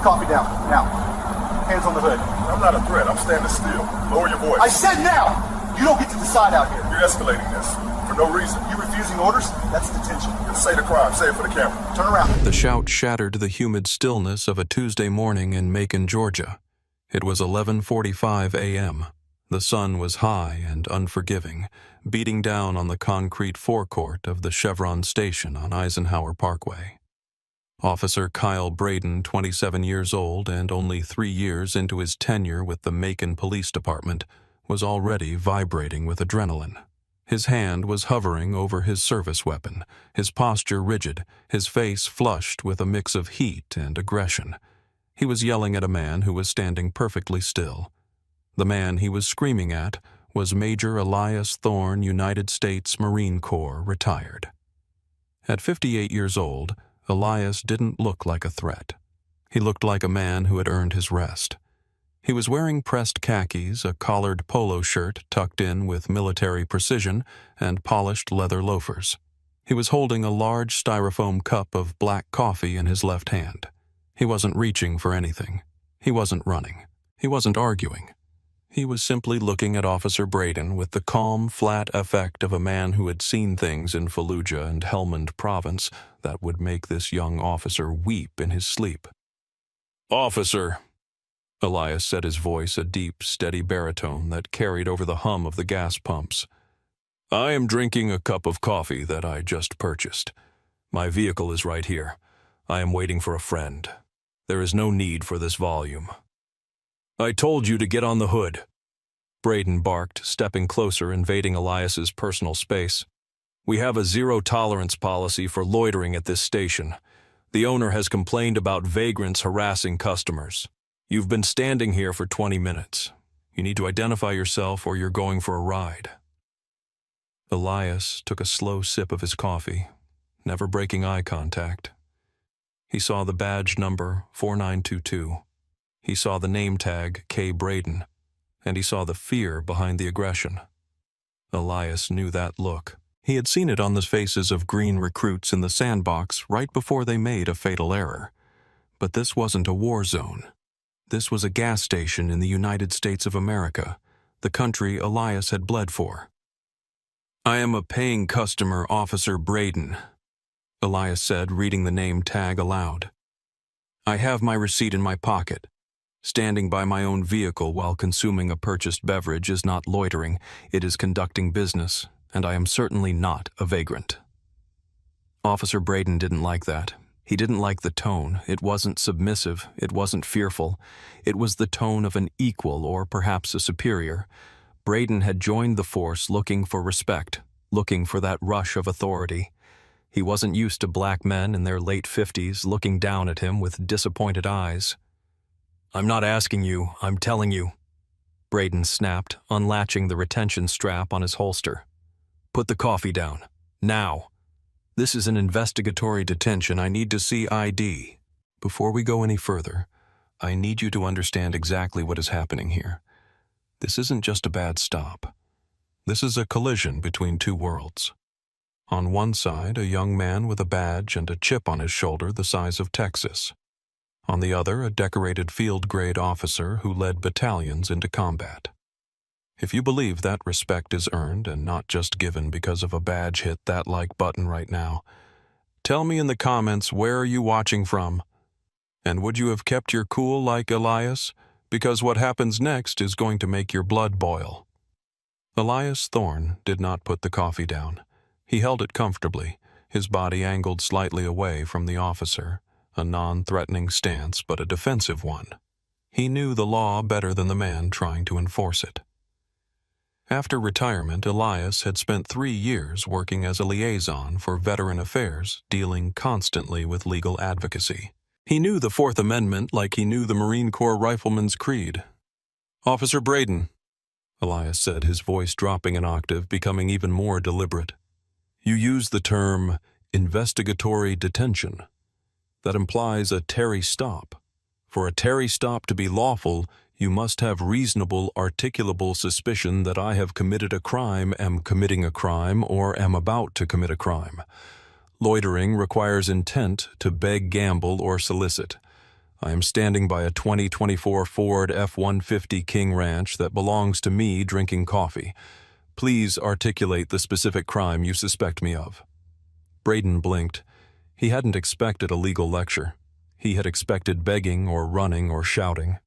the coffee down, now. Hands on the hood. I'm not a threat. I'm standing still. Lower your voice. I said now! You don't get to decide out here. You're escalating this. For no reason. You refusing orders? That's detention. Just say the crime. Say it for the camera. Turn around. The shout shattered the humid stillness of a Tuesday morning in Macon, Georgia. It was 11:45 a.m. The sun was high and unforgiving, beating down on the concrete forecourt of the Chevron station on Eisenhower Parkway. Officer Kyle Braden, 27 years old and only 3 years into his tenure with the Macon Police Department, was already vibrating with adrenaline. His hand was hovering over his service weapon, his posture rigid, his face flushed with a mix of heat and aggression. He was yelling at a man who was standing perfectly still. The man he was screaming at was Major Elias Thorne, United States Marine Corps, retired. At 58 years old, Elias didn't look like a threat. He looked like a man who had earned his rest. He was wearing pressed khakis, a collared polo shirt tucked in with military precision, and polished leather loafers. He was holding a large styrofoam cup of black coffee in his left hand. He wasn't reaching for anything. He wasn't running. He wasn't arguing. He was simply looking at Officer Braden with the calm, flat effect of a man who had seen things in Fallujah and Helmand Province that would make this young officer weep in his sleep. "Officer," Elias said, his voice a deep, steady baritone that carried over the hum of the gas pumps. "I am drinking a cup of coffee that I just purchased. My vehicle is right here. I am waiting for a friend. There is no need for this volume." "I told you to get on the hood," Braden barked, stepping closer, invading Elias's personal space. "We have a zero-tolerance policy for loitering at this station. The owner has complained about vagrants harassing customers. You've been standing here for 20 minutes. You need to identify yourself or you're going for a ride." Elias took a slow sip of his coffee, never breaking eye contact. He saw the badge number 4922. He saw the name tag K. Braden, and he saw the fear behind the aggression. Elias knew that look. He had seen it on the faces of green recruits in the sandbox right before they made a fatal error. But this wasn't a war zone. This was a gas station in the United States of America, the country Elias had bled for. "I am a paying customer, Officer Braden," Elias said, reading the name tag aloud. "I have my receipt in my pocket. Standing by my own vehicle while consuming a purchased beverage is not loitering, it is conducting business, and I am certainly not a vagrant." Officer Braden didn't like that. He didn't like the tone. It wasn't submissive. It wasn't fearful. It was the tone of an equal or perhaps a superior. Braden had joined the force looking for respect, looking for that rush of authority. He wasn't used to black men in their late 50s looking down at him with disappointed eyes. "I'm not asking you, I'm telling you," Braden snapped, unlatching the retention strap on his holster. "Put the coffee down. Now. This is an investigatory detention. I need to see ID. Before we go any further, I need you to understand exactly what is happening here. This isn't just a bad stop. This is a collision between two worlds. On one side, a young man with a badge and a chip on his shoulder the size of Texas. On the other, a decorated field-grade officer who led battalions into combat. If you believe that respect is earned and not just given because of a badge hit that like button right now, tell me in the comments where are you watching from? And would you have kept your cool like Elias? Because what happens next is going to make your blood boil. Elias Thorne did not put the coffee down. He held it comfortably, his body angled slightly away from the officer, a non-threatening stance but a defensive one. He knew the law better than the man trying to enforce it. After retirement, Elias had spent 3 years working as a liaison for Veteran Affairs, dealing constantly with legal advocacy. He knew the Fourth Amendment like he knew the Marine Corps Rifleman's Creed. "Officer Braden," Elias said, his voice dropping an octave, becoming even more deliberate. "You use the term investigatory detention. That implies a Terry stop. For a Terry stop to be lawful, you must have reasonable, articulable suspicion that I have committed a crime, am committing a crime, or am about to commit a crime. Loitering requires intent to beg, gamble, or solicit. I am standing by a 2024 Ford F-150 King Ranch that belongs to me drinking coffee. Please articulate the specific crime you suspect me of." Braden blinked. He hadn't expected a legal lecture. He had expected begging or running or shouting.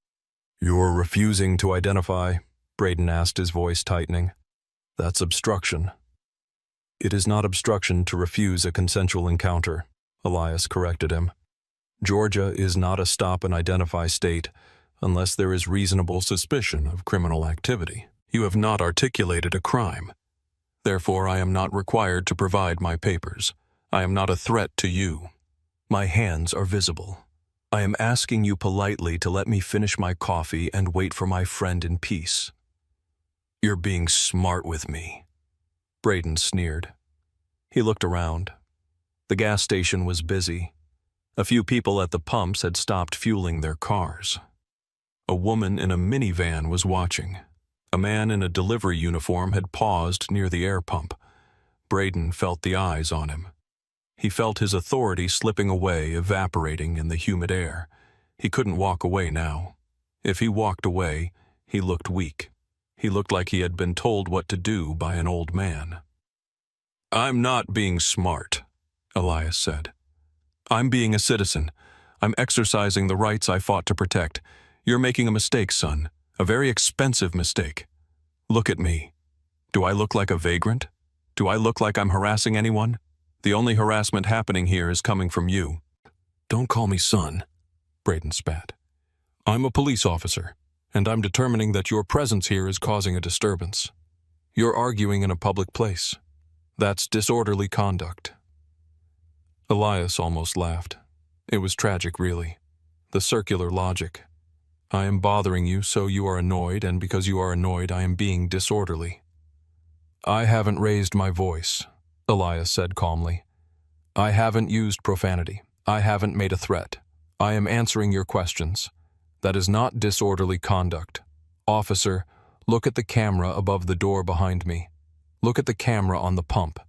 "You're refusing to identify?" Braden asked, his voice tightening. "That's obstruction." "It is not obstruction to refuse a consensual encounter," Elias corrected him. "Georgia is not a stop-and-identify state unless there is reasonable suspicion of criminal activity. You have not articulated a crime. Therefore, I am not required to provide my papers. I am not a threat to you. My hands are visible. I am asking you politely to let me finish my coffee and wait for my friend in peace." "You're being smart with me," Braden sneered. He looked around. The gas station was busy. A few people at the pumps had stopped fueling their cars. A woman in a minivan was watching. A man in a delivery uniform had paused near the air pump. Braden felt the eyes on him. He felt his authority slipping away, evaporating in the humid air. He couldn't walk away now. If he walked away, he looked weak. He looked like he had been told what to do by an old man. "I'm not being smart," Elias said. "I'm being a citizen. I'm exercising the rights I fought to protect. You're making a mistake, son. A very expensive mistake. Look at me. Do I look like a vagrant? Do I look like I'm harassing anyone? The only harassment happening here is coming from you." "Don't call me son," Braden spat. "I'm a police officer, and I'm determining that your presence here is causing a disturbance. You're arguing in a public place. That's disorderly conduct." Elias almost laughed. It was tragic, really. The circular logic. I am bothering you, so you are annoyed, and because you are annoyed, I am being disorderly. "I haven't raised my voice," Elias said calmly. "I haven't used profanity. I haven't made a threat. I am answering your questions. That is not disorderly conduct. Officer, look at the camera above the door behind me. Look at the camera on the pump.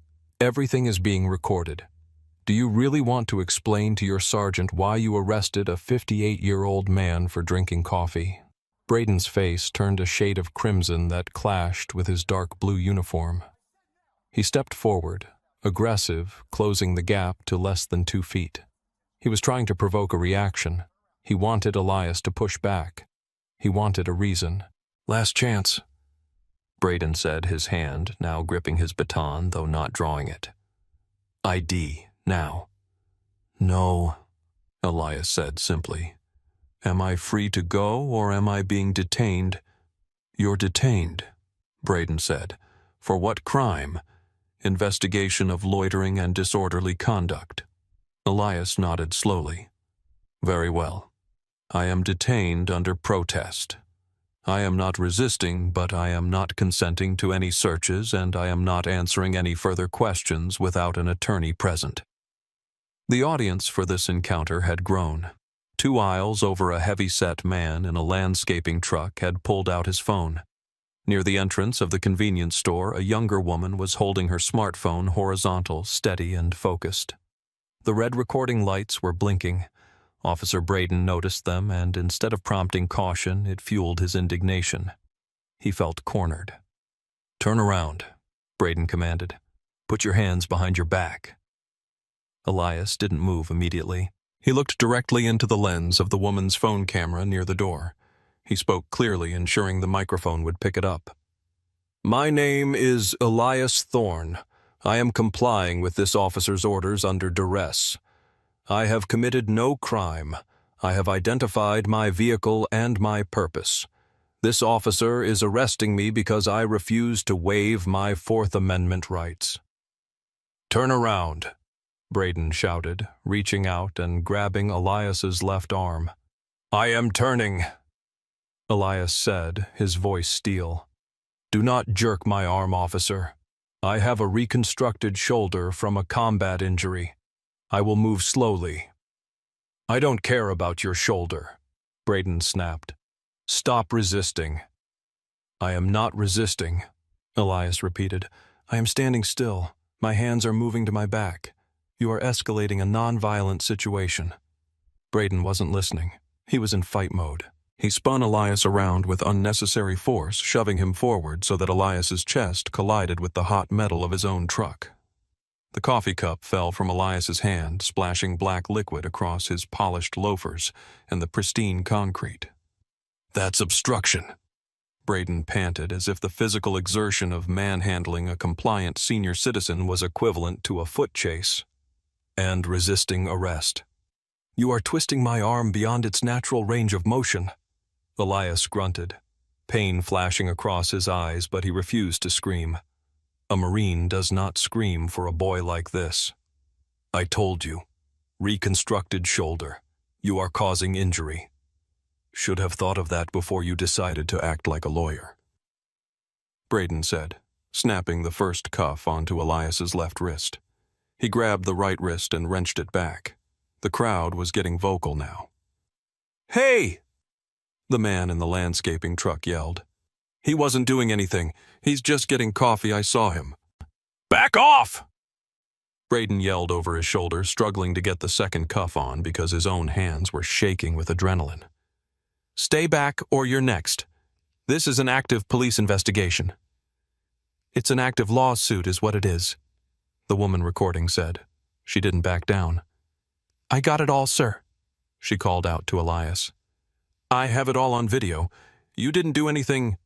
Everything is being recorded. Do you really want to explain to your sergeant why you arrested a 58-year-old man for drinking coffee?" Braden's face turned a shade of crimson that clashed with his dark blue uniform. He stepped forward, aggressive, closing the gap to less than 2 feet. He was trying to provoke a reaction. He wanted Elias to push back. He wanted a reason. "Last chance," Braden said, his hand now gripping his baton, though not drawing it. "ID. Now." "No," Elias said simply. "Am I free to go, or am I being detained?" "You're detained," Braden said. "For what crime?" "Investigation of loitering and disorderly conduct." Elias nodded slowly. "Very well. I am detained under protest. I am not resisting, but I am not consenting to any searches, and I am not answering any further questions without an attorney present." The audience for this encounter had grown. 2 aisles over, a heavy-set man in a landscaping truck had pulled out his phone. Near the entrance of the convenience store, a younger woman was holding her smartphone horizontal, steady, and focused. The red recording lights were blinking. Officer Braden noticed them, and instead of prompting caution, it fueled his indignation. He felt cornered. "Turn around," Braden commanded. "Put your hands behind your back." Elias didn't move immediately. He looked directly into the lens of the woman's phone camera near the door. He spoke clearly, ensuring the microphone would pick it up. "My name is Elias Thorne. I am complying with this officer's orders under duress. I have committed no crime. I have identified my vehicle and my purpose. This officer is arresting me because I refuse to waive my Fourth Amendment rights." "Turn around," Braden shouted, reaching out and grabbing Elias's left arm. "I am turning," Elias said, his voice steel. "Do not jerk my arm, officer. I have a reconstructed shoulder from a combat injury. I will move slowly." "I don't care about your shoulder," Braden snapped. "Stop resisting." "I am not resisting," Elias repeated. "I am standing still. My hands are moving to my back. You are escalating a non-violent situation." Braden wasn't listening. He was in fight mode. He spun Elias around with unnecessary force, shoving him forward so that Elias's chest collided with the hot metal of his own truck. The coffee cup fell from Elias's hand, splashing black liquid across his polished loafers and the pristine concrete. "That's obstruction," Braden panted, as if the physical exertion of manhandling a compliant senior citizen was equivalent to a foot chase. "And resisting arrest. You are twisting my arm beyond its natural range of motion." Elias grunted, pain flashing across his eyes, but he refused to scream. A Marine does not scream for a boy like this. "I told you. Reconstructed shoulder. You are causing injury. Should have thought of that before you decided to act like a lawyer," Braden said, snapping the first cuff onto Elias's left wrist. He grabbed the right wrist and wrenched it back. The crowd was getting vocal now. "Hey!" the man in the landscaping truck yelled. "He wasn't doing anything. He's just getting coffee. I saw him." "Back off!" Braden yelled over his shoulder, struggling to get the second cuff on because his own hands were shaking with adrenaline. "Stay back or you're next. This is an active police investigation." "It's an active lawsuit is what it is," the woman recording said. She didn't back down. "I got it all, sir," she called out to Elias. "I have it all on video. You didn't do anything."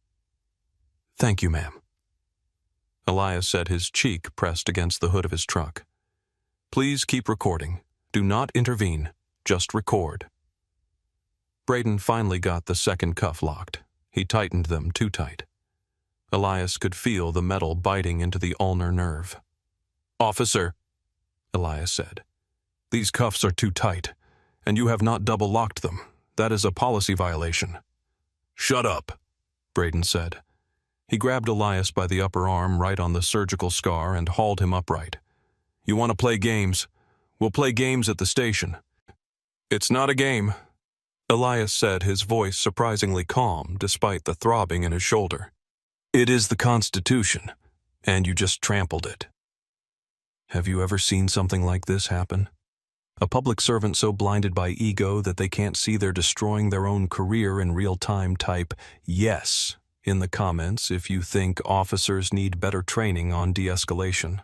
"Thank you, ma'am." Elias said, his cheek pressed against the hood of his truck. "Please keep recording. Do not intervene. Just record." Braden finally got the second cuff locked. He tightened them too tight. Elias could feel the metal biting into the ulnar nerve. "Officer," Elias said, "these cuffs are too tight, and you have not double-locked them. That is a policy violation." "Shut up," Braden said. He grabbed Elias by the upper arm right on the surgical scar and hauled him upright. "You want to play games? We'll play games at the station." "It's not a game," Elias said, his voice surprisingly calm despite the throbbing in his shoulder. "It is the Constitution, and you just trampled it." Have you ever seen something like this happen? A public servant so blinded by ego that they can't see they're destroying their own career in real time. Type "yes" in the comments if you think officers need better training on de-escalation.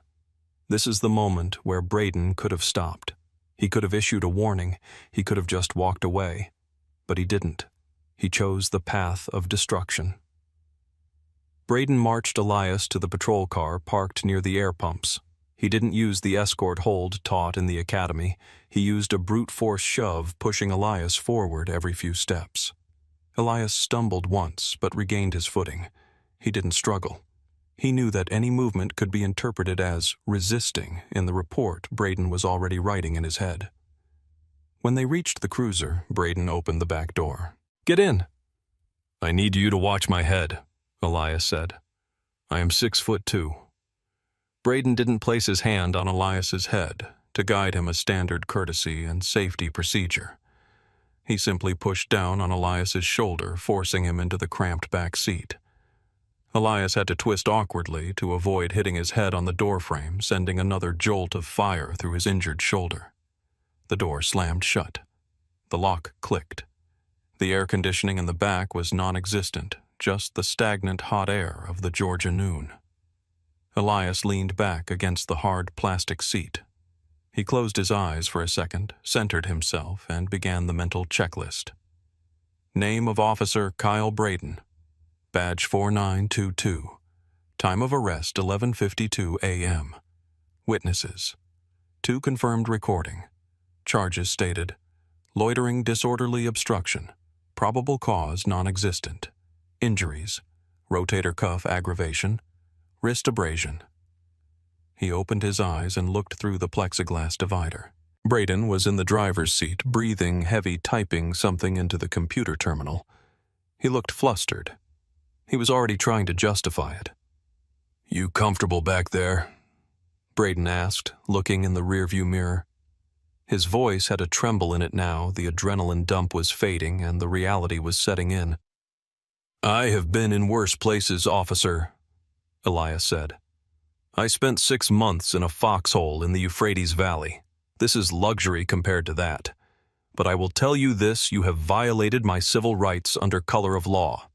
This is the moment where Braden could have stopped. He could have issued a warning. He could have just walked away. But he didn't. He chose the path of destruction. Braden marched Elias to the patrol car parked near the air pumps. He didn't use the escort hold taught in the academy. He used a brute force shove, pushing Elias forward every few steps. Elias stumbled once, but regained his footing. He didn't struggle. He knew that any movement could be interpreted as resisting in the report Braden was already writing in his head. When they reached the cruiser, Braden opened the back door. "Get in." "I need you to watch my head," Elias said. "I am 6'2". Braden didn't place his hand on Elias's head to guide him a standard courtesy and safety procedure. He simply pushed down on Elias's shoulder, forcing him into the cramped back seat. Elias had to twist awkwardly to avoid hitting his head on the doorframe, sending another jolt of fire through his injured shoulder. The door slammed shut. The lock clicked. The air conditioning in the back was non-existent, just the stagnant hot air of the Georgia noon. Elias leaned back against the hard plastic seat. He closed his eyes for a second, centered himself, and began the mental checklist. Name of Officer Kyle Braden. Badge 4922. Time of arrest 11:52 a.m. Witnesses. 2 confirmed recording. Charges stated: loitering, disorderly obstruction. Probable cause non-existent. Injuries: rotator cuff aggravation. Wrist abrasion. He opened his eyes and looked through the plexiglass divider. Braden was in the driver's seat, breathing heavy, typing something into the computer terminal. He looked flustered. He was already trying to justify it. "You comfortable back there?" Braden asked, looking in the rearview mirror. His voice had a tremble in it now. The adrenaline dump was fading and the reality was setting in. "I have been in worse places, officer," Elias said. "I spent 6 months in a foxhole in the Euphrates Valley. This is luxury compared to that. But I will tell you this, you have violated my civil rights under color of law.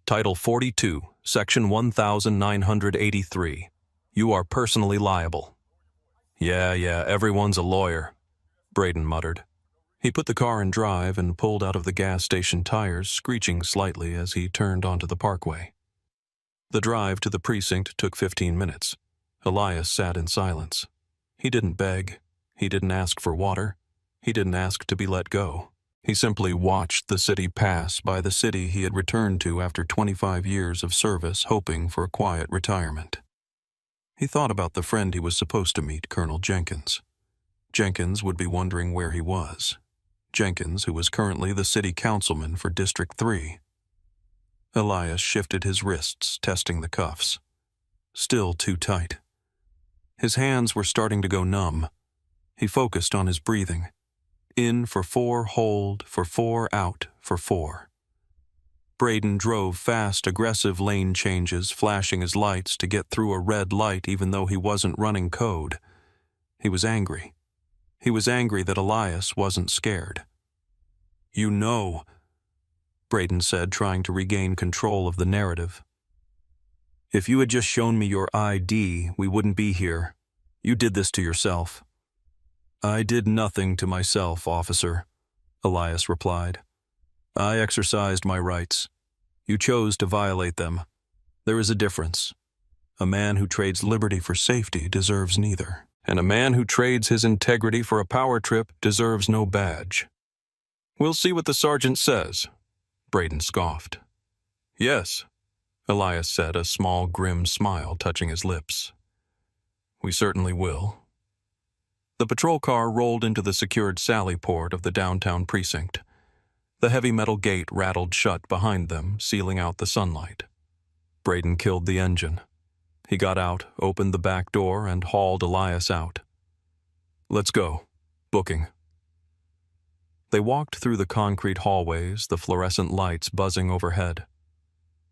Title 42, Section 1983. You are personally liable. Yeah, everyone's a lawyer, Braden muttered. He put the car in drive and pulled out of the gas station tires, screeching slightly as he turned onto the parkway. The drive to the precinct took 15 minutes. Elias sat in silence. He didn't beg. He didn't ask for water. He didn't ask to be let go. He simply watched the city pass by, the city he had returned to after 25 years of service, hoping for a quiet retirement. He thought about the friend he was supposed to meet, Colonel Jenkins. Jenkins would be wondering where he was. Jenkins, who was currently the city councilman for District 3. Elias shifted his wrists, testing the cuffs. Still too tight. His hands were starting to go numb. He focused on his breathing. In for 4, hold, for 4, out, for 4. Braden drove fast, aggressive lane changes, flashing his lights to get through a red light even though he wasn't running code. He was angry. He was angry that Elias wasn't scared. You know, Braden said, trying to regain control of the narrative. If you had just shown me your ID, we wouldn't be here. You did this to yourself. I did nothing to myself, officer, Elias replied. I exercised my rights. You chose to violate them. There is a difference. A man who trades liberty for safety deserves neither, and a man who trades his integrity for a power trip deserves no badge. We'll see what the sergeant says, Braden scoffed. Yes, Elias said, a small, grim smile touching his lips. We certainly will. The patrol car rolled into the secured sally port of the downtown precinct. The heavy metal gate rattled shut behind them, sealing out the sunlight. Braden killed the engine. He got out, opened the back door, and hauled Elias out. Let's go. Booking. They walked through the concrete hallways, the fluorescent lights buzzing overhead.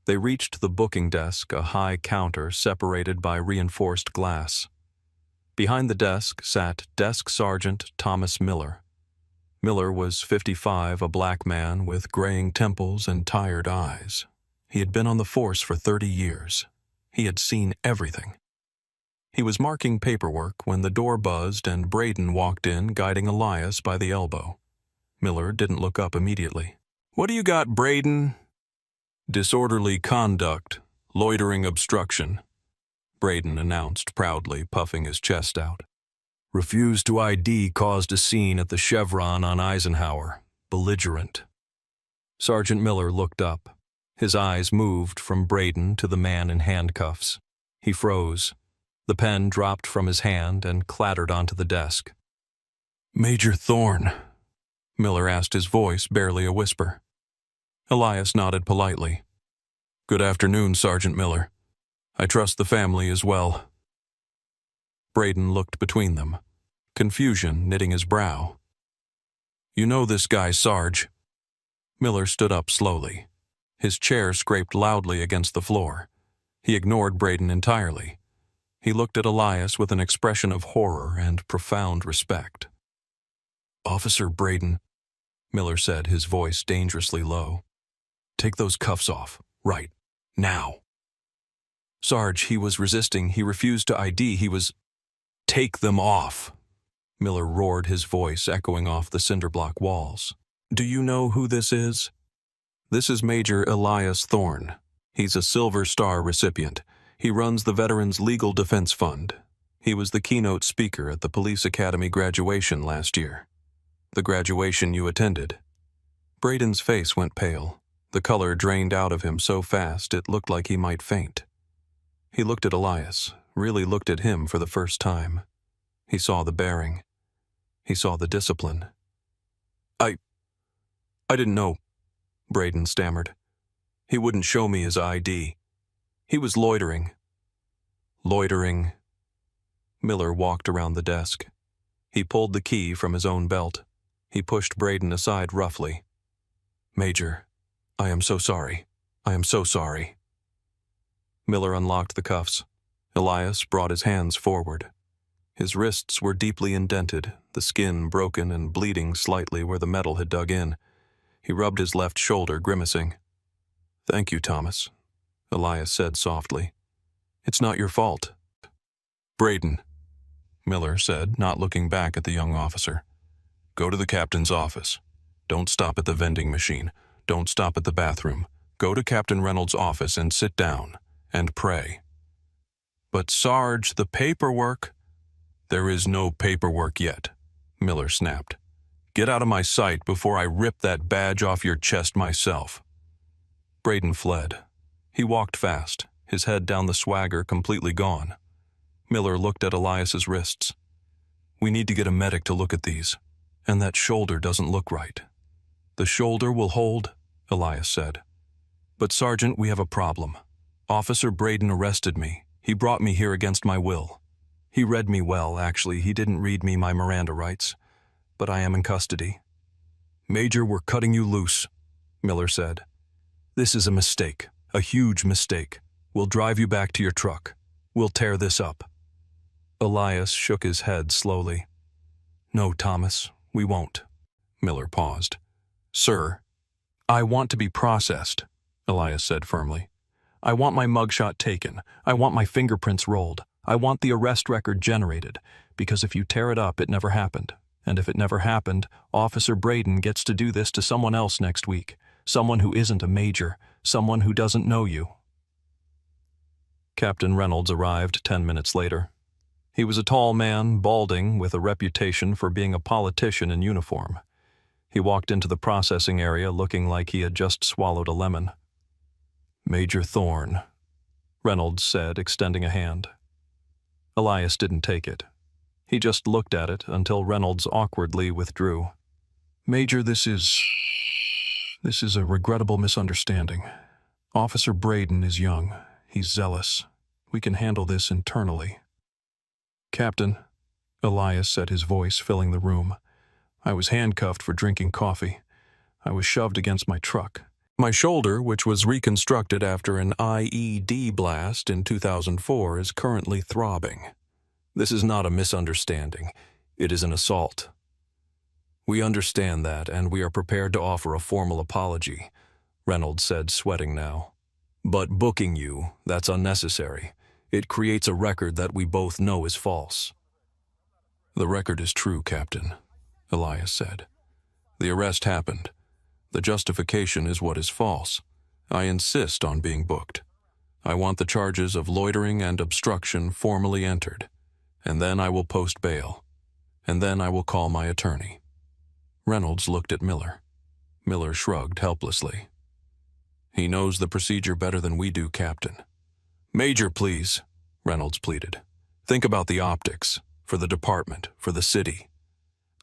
They reached the booking desk, a high counter separated by reinforced glass. Behind the desk sat Desk Sergeant Thomas Miller. Miller was 55, a black man with graying temples and tired eyes. He had been on the force for 30 years. He had seen everything. He was marking paperwork when the door buzzed and Braden walked in, guiding Elias by the elbow. Miller didn't look up immediately. What do you got, Braden? Disorderly conduct, loitering obstruction, Braden announced proudly, puffing his chest out. Refused to ID caused a scene at the Chevron on Eisenhower. Belligerent. Sergeant Miller looked up. His eyes moved from Braden to the man in handcuffs. He froze. The pen dropped from his hand and clattered onto the desk. Major Thorne, Miller asked, his voice barely a whisper. Elias nodded politely. Good afternoon, Sergeant Miller. I trust the family as well. Braden looked between them, confusion knitting his brow. You know this guy, Sarge. Miller stood up slowly. His chair scraped loudly against the floor. He ignored Braden entirely. He looked at Elias with an expression of horror and profound respect. Officer Braden, Miller said, his voice dangerously low. Take those cuffs off, right, now. Sarge, he was resisting. He refused to ID. He was... Take them off, Miller roared, his voice echoing off the cinderblock walls. Do you know who this is? This is Major Elias Thorne. He's a Silver Star recipient. He runs the Veterans Legal Defense Fund. He was the keynote speaker at the Police Academy graduation last year. The graduation you attended. Braden's face went pale. The color drained out of him so fast it looked like he might faint. He looked at Elias, really looked at him for the first time. He saw the bearing. He saw the discipline. I didn't know, Braden stammered. He wouldn't show me his ID. He was loitering. Loitering. Miller walked around the desk. He pulled the key from his own belt. He pushed Braden aside roughly. Major, I am so sorry. I am so sorry. Miller unlocked the cuffs. Elias brought his hands forward. His wrists were deeply indented, the skin broken and bleeding slightly where the metal had dug in. He rubbed his left shoulder, grimacing. "Thank you, Thomas," Elias said softly. "It's not your fault." "Braden," Miller said, not looking back at the young officer. "Go to the captain's office. Don't stop at the vending machine. Don't stop at the bathroom. Go to Captain Reynolds' office and sit down and pray." "But Sarge, the paperwork—" "There is no paperwork yet," Miller snapped. "Get out of my sight before I rip that badge off your chest myself." Braden fled. He walked fast, his head down the swagger completely gone. Miller looked at Elias's wrists. "We need to get a medic to look at these. And that shoulder doesn't look right." "The shoulder will hold," Elias said. "But Sergeant, we have a problem. Officer Braden arrested me. He brought me here against my will. He read me well, actually. He didn't read me my Miranda rights. But I am in custody." "Major, we're cutting you loose," Miller said. "This is a mistake, a huge mistake. We'll drive you back to your truck. We'll tear this up." Elias shook his head slowly. "No, Thomas, we won't." Miller paused. "Sir, I want to be processed," Elias said firmly. "I want my mugshot taken. I want my fingerprints rolled. I want the arrest record generated, because if you tear it up, it never happened. And if it never happened, Officer Braden gets to do this to someone else next week, someone who isn't a major, someone who doesn't know you." Captain Reynolds arrived 10 minutes later. He was a tall man, balding, with a reputation for being a politician in uniform. He walked into the processing area looking like he had just swallowed a lemon. "Major Thorne," Reynolds said, extending a hand. Elias didn't take it. He just looked at it until Reynolds awkwardly withdrew. "Major, this is a regrettable misunderstanding. Officer Braden is young. He's zealous. We can handle this internally." "Captain," Elias said, his voice filling the room, "I was handcuffed for drinking coffee. I was shoved against my truck. My shoulder, which was reconstructed after an IED blast in 2004, is currently throbbing. This is not a misunderstanding. It is an assault. We understand that, and we are prepared to offer a formal apology," Reynolds said, sweating now. "But booking you, that's unnecessary. It creates a record that we both know is false." "The record is true, Captain," Elias said. "The arrest happened. The justification is what is false. I insist on being booked. I want the charges of loitering and obstruction formally entered, and then I will post bail, and then I will call my attorney." Reynolds looked at Miller. Miller shrugged helplessly. "He knows the procedure better than we do, Captain." "Major, please," Reynolds pleaded. "Think about the optics, for the department, for the city."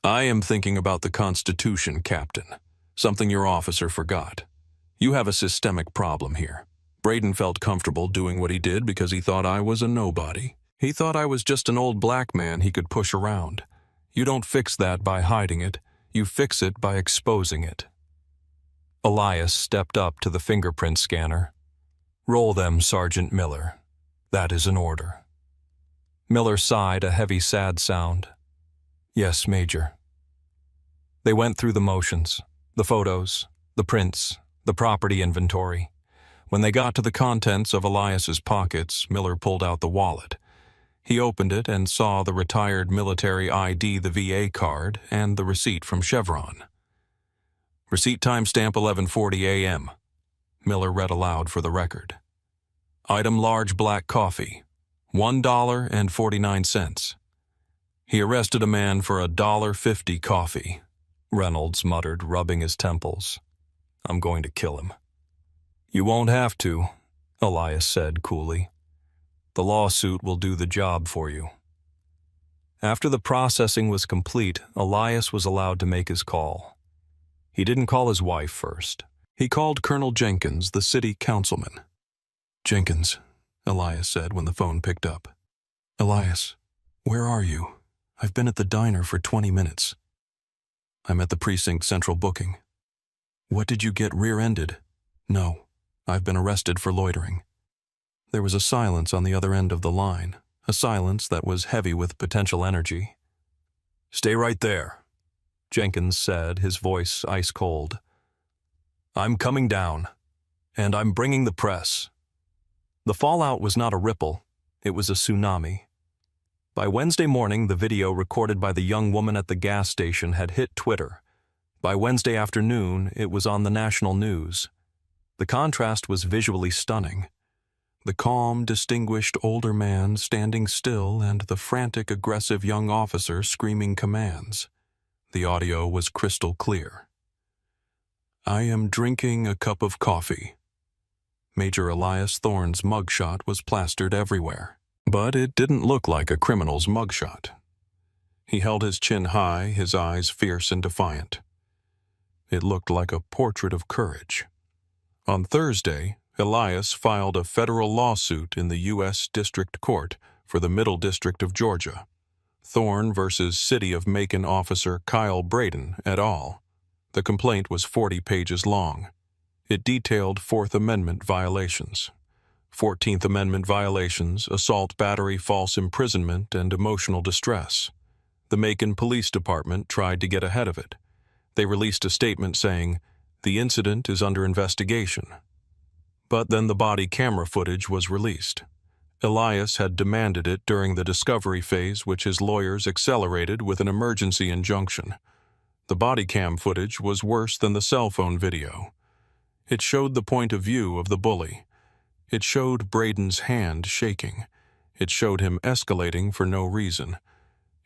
"I am thinking about the Constitution, Captain. Something your officer forgot. You have a systemic problem here. Braden felt comfortable doing what he did because he thought I was a nobody. He thought I was just an old black man he could push around. You don't fix that by hiding it. You fix it by exposing it." Elias stepped up to the fingerprint scanner. "Roll them, Sergeant Miller. That is an order." Miller sighed a heavy, sad sound. "Yes, Major." They went through the motions, the photos, the prints, the property inventory. When they got to the contents of Elias's pockets, Miller pulled out the wallet. He opened it and saw the retired military ID, the VA card, and the receipt from Chevron. "Receipt timestamp 11:40 a.m. Miller read aloud for the record. "Item large black coffee, $1.49. He arrested a man for $1.50 coffee," Reynolds muttered, rubbing his temples. "I'm going to kill him." "You won't have to," Elias said coolly. "The lawsuit will do the job for you." After the processing was complete, Elias was allowed to make his call. He didn't call his wife first. He called Colonel Jenkins, the city councilman. "Jenkins," Elias said when the phone picked up. "Elias, where are you? I've been at the diner for 20 minutes. "I'm at the precinct central booking." "What, did you get rear-ended?" "No, I've been arrested for loitering." There was a silence on the other end of the line, a silence that was heavy with potential energy. "Stay right there," Jenkins said, his voice ice-cold. "I'm coming down, and I'm bringing the press." The fallout was not a ripple, it was a tsunami. By Wednesday morning, the video recorded by the young woman at the gas station had hit Twitter. By Wednesday afternoon, it was on the national news. The contrast was visually stunning. The calm, distinguished older man standing still and the frantic, aggressive young officer screaming commands. The audio was crystal clear. "I am drinking a cup of coffee." Major Elias Thorne's mugshot was plastered everywhere, but it didn't look like a criminal's mugshot. He held his chin high, his eyes fierce and defiant. It looked like a portrait of courage. On Thursday, Elias filed a federal lawsuit in the U.S. District Court for the Middle District of Georgia. Thorne versus City of Macon officer Kyle Braden et al. The complaint was 40 pages long. It detailed Fourth Amendment violations. 14th Amendment violations, assault, battery, false imprisonment, and emotional distress. The Macon Police Department tried to get ahead of it. They released a statement saying, "The incident is under investigation." But then the body camera footage was released. Elias had demanded it during the discovery phase, which his lawyers accelerated with an emergency injunction. The Bodycam footage was worse than the cell phone video. It showed the point of view of the bully. It showed Braden's hand shaking. It showed him escalating for no reason.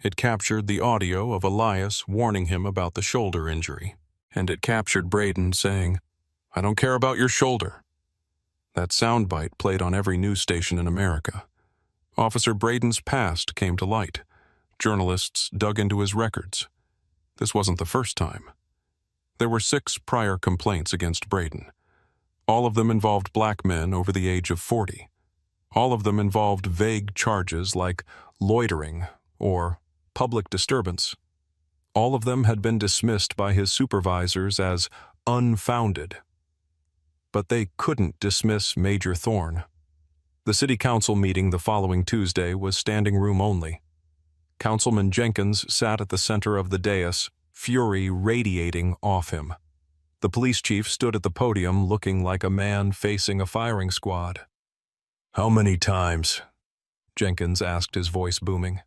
It captured the audio of Elias warning him about the shoulder injury. And it captured Braden saying, "I don't care about your shoulder." That soundbite played on every news station in America. Officer Braden's past came to light. Journalists dug into his records. This wasn't the first time. There were 6 prior complaints against Braden. All of them involved black men over the age of 40. All of them involved vague charges like loitering or public disturbance. All of them had been dismissed by his supervisors as unfounded. But they couldn't dismiss Major Thorne. The city council meeting the following Tuesday was standing room only. Councilman Jenkins sat at the center of the dais, fury radiating off him. The police chief stood at the podium looking like a man facing a firing squad. "How many times?" Jenkins asked, his voice booming.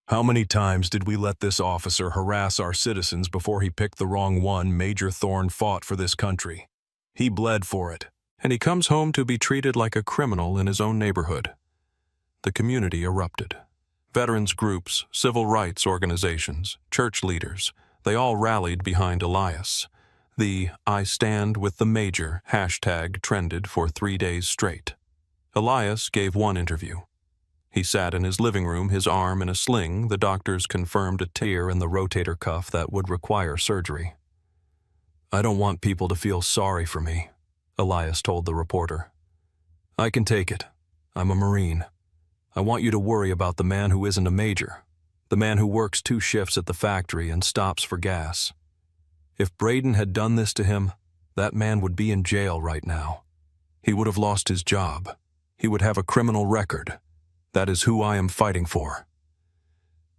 "How many times did we let this officer harass our citizens before he picked the wrong one? Major Thorne fought for this country. He bled for it, and he comes home to be treated like a criminal in his own neighborhood." The community erupted. Veterans groups, civil rights organizations, church leaders, they all rallied behind Elias. The "I stand with the Major" hashtag trended for 3 days straight. Elias gave one interview. He sat in his living room, his arm in a sling. The doctors confirmed a tear in the rotator cuff that would require surgery. "I don't want people to feel sorry for me," Elias told the reporter. "I can take it. I'm a Marine. I want you to worry about the man who isn't a major, the man who works 2 shifts at the factory and stops for gas. If Braden had done this to him, that man would be in jail right now. He would have lost his job. He would have a criminal record. That is who I am fighting for."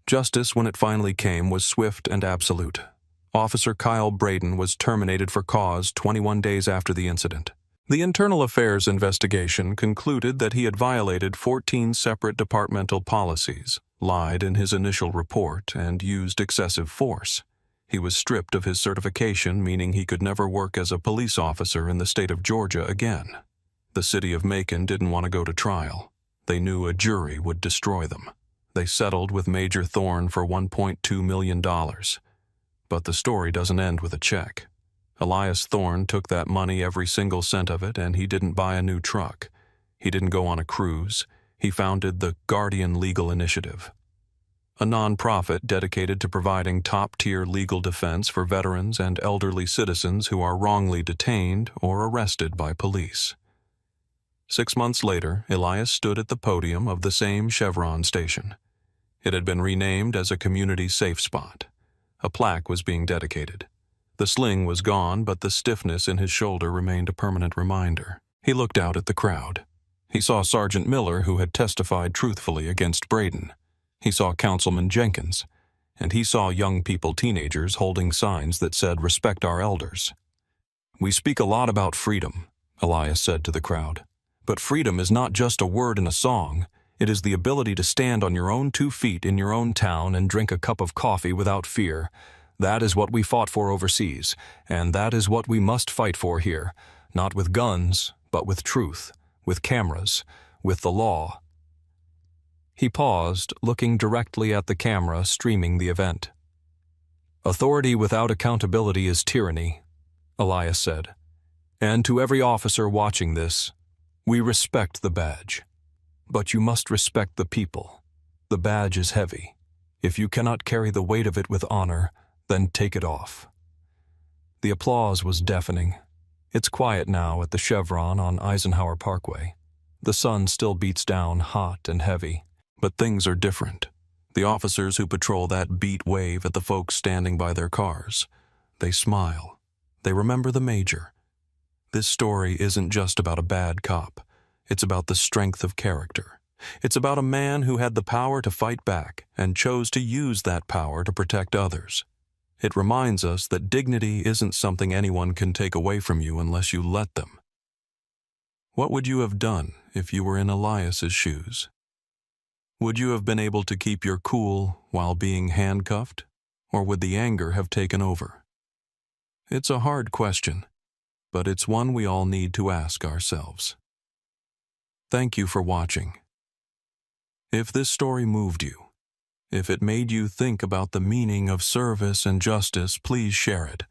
Justice, when it finally came, was swift and absolute. Officer Kyle Braden was terminated for cause 21 days after the incident. The Internal Affairs investigation concluded that he had violated 14 separate departmental policies, lied in his initial report, and used excessive force. He was stripped of his certification, meaning he could never work as a police officer in the state of Georgia again. The city of Macon didn't want to go to trial. They knew a jury would destroy them. They settled with Major Thorne for $1.2 million. But the story doesn't end with a check. Elias Thorne took that money, every single cent of it, and he didn't buy a new truck. He didn't go on a cruise. He founded the Guardian Legal Initiative, a nonprofit dedicated to providing top-tier legal defense for veterans and elderly citizens who are wrongly detained or arrested by police. 6 months later, Elias stood at the podium of the same Chevron station. It had been renamed as a community safe spot. A plaque was being dedicated. The sling was gone, but the stiffness in his shoulder remained a permanent reminder. He looked out at the crowd. He saw Sergeant Miller, who had testified truthfully against Braden. He saw Councilman Jenkins. And he saw young people, teenagers, holding signs that said, "Respect our elders." "We speak a lot about freedom," Elias said to the crowd. "But freedom is not just a word in a song. It is the ability to stand on your own 2 feet in your own town and drink a cup of coffee without fear. That is what we fought for overseas, and that is what we must fight for here, not with guns, but with truth, with cameras, with the law." He paused, looking directly at the camera streaming the event. "Authority without accountability is tyranny," Elias said. "And to every officer watching this, we respect the badge. But you must respect the people. The badge is heavy. If you cannot carry the weight of it with honor, then take it off." The applause was deafening. It's quiet now at the Chevron on Eisenhower Parkway. The sun still beats down hot and heavy, but things are different. The officers who patrol that beat wave at the folks standing by their cars. They smile. They remember the major. This story isn't just about a bad cop. It's about the strength of character. It's about a man who had the power to fight back and chose to use that power to protect others. It reminds us that dignity isn't something anyone can take away from you unless you let them. What would you have done if you were in Elias's shoes? Would you have been able to keep your cool while being handcuffed, or would the anger have taken over? It's a hard question, but it's one we all need to ask ourselves. Thank you for watching. If this story moved you, if it made you think about the meaning of service and justice, please share it.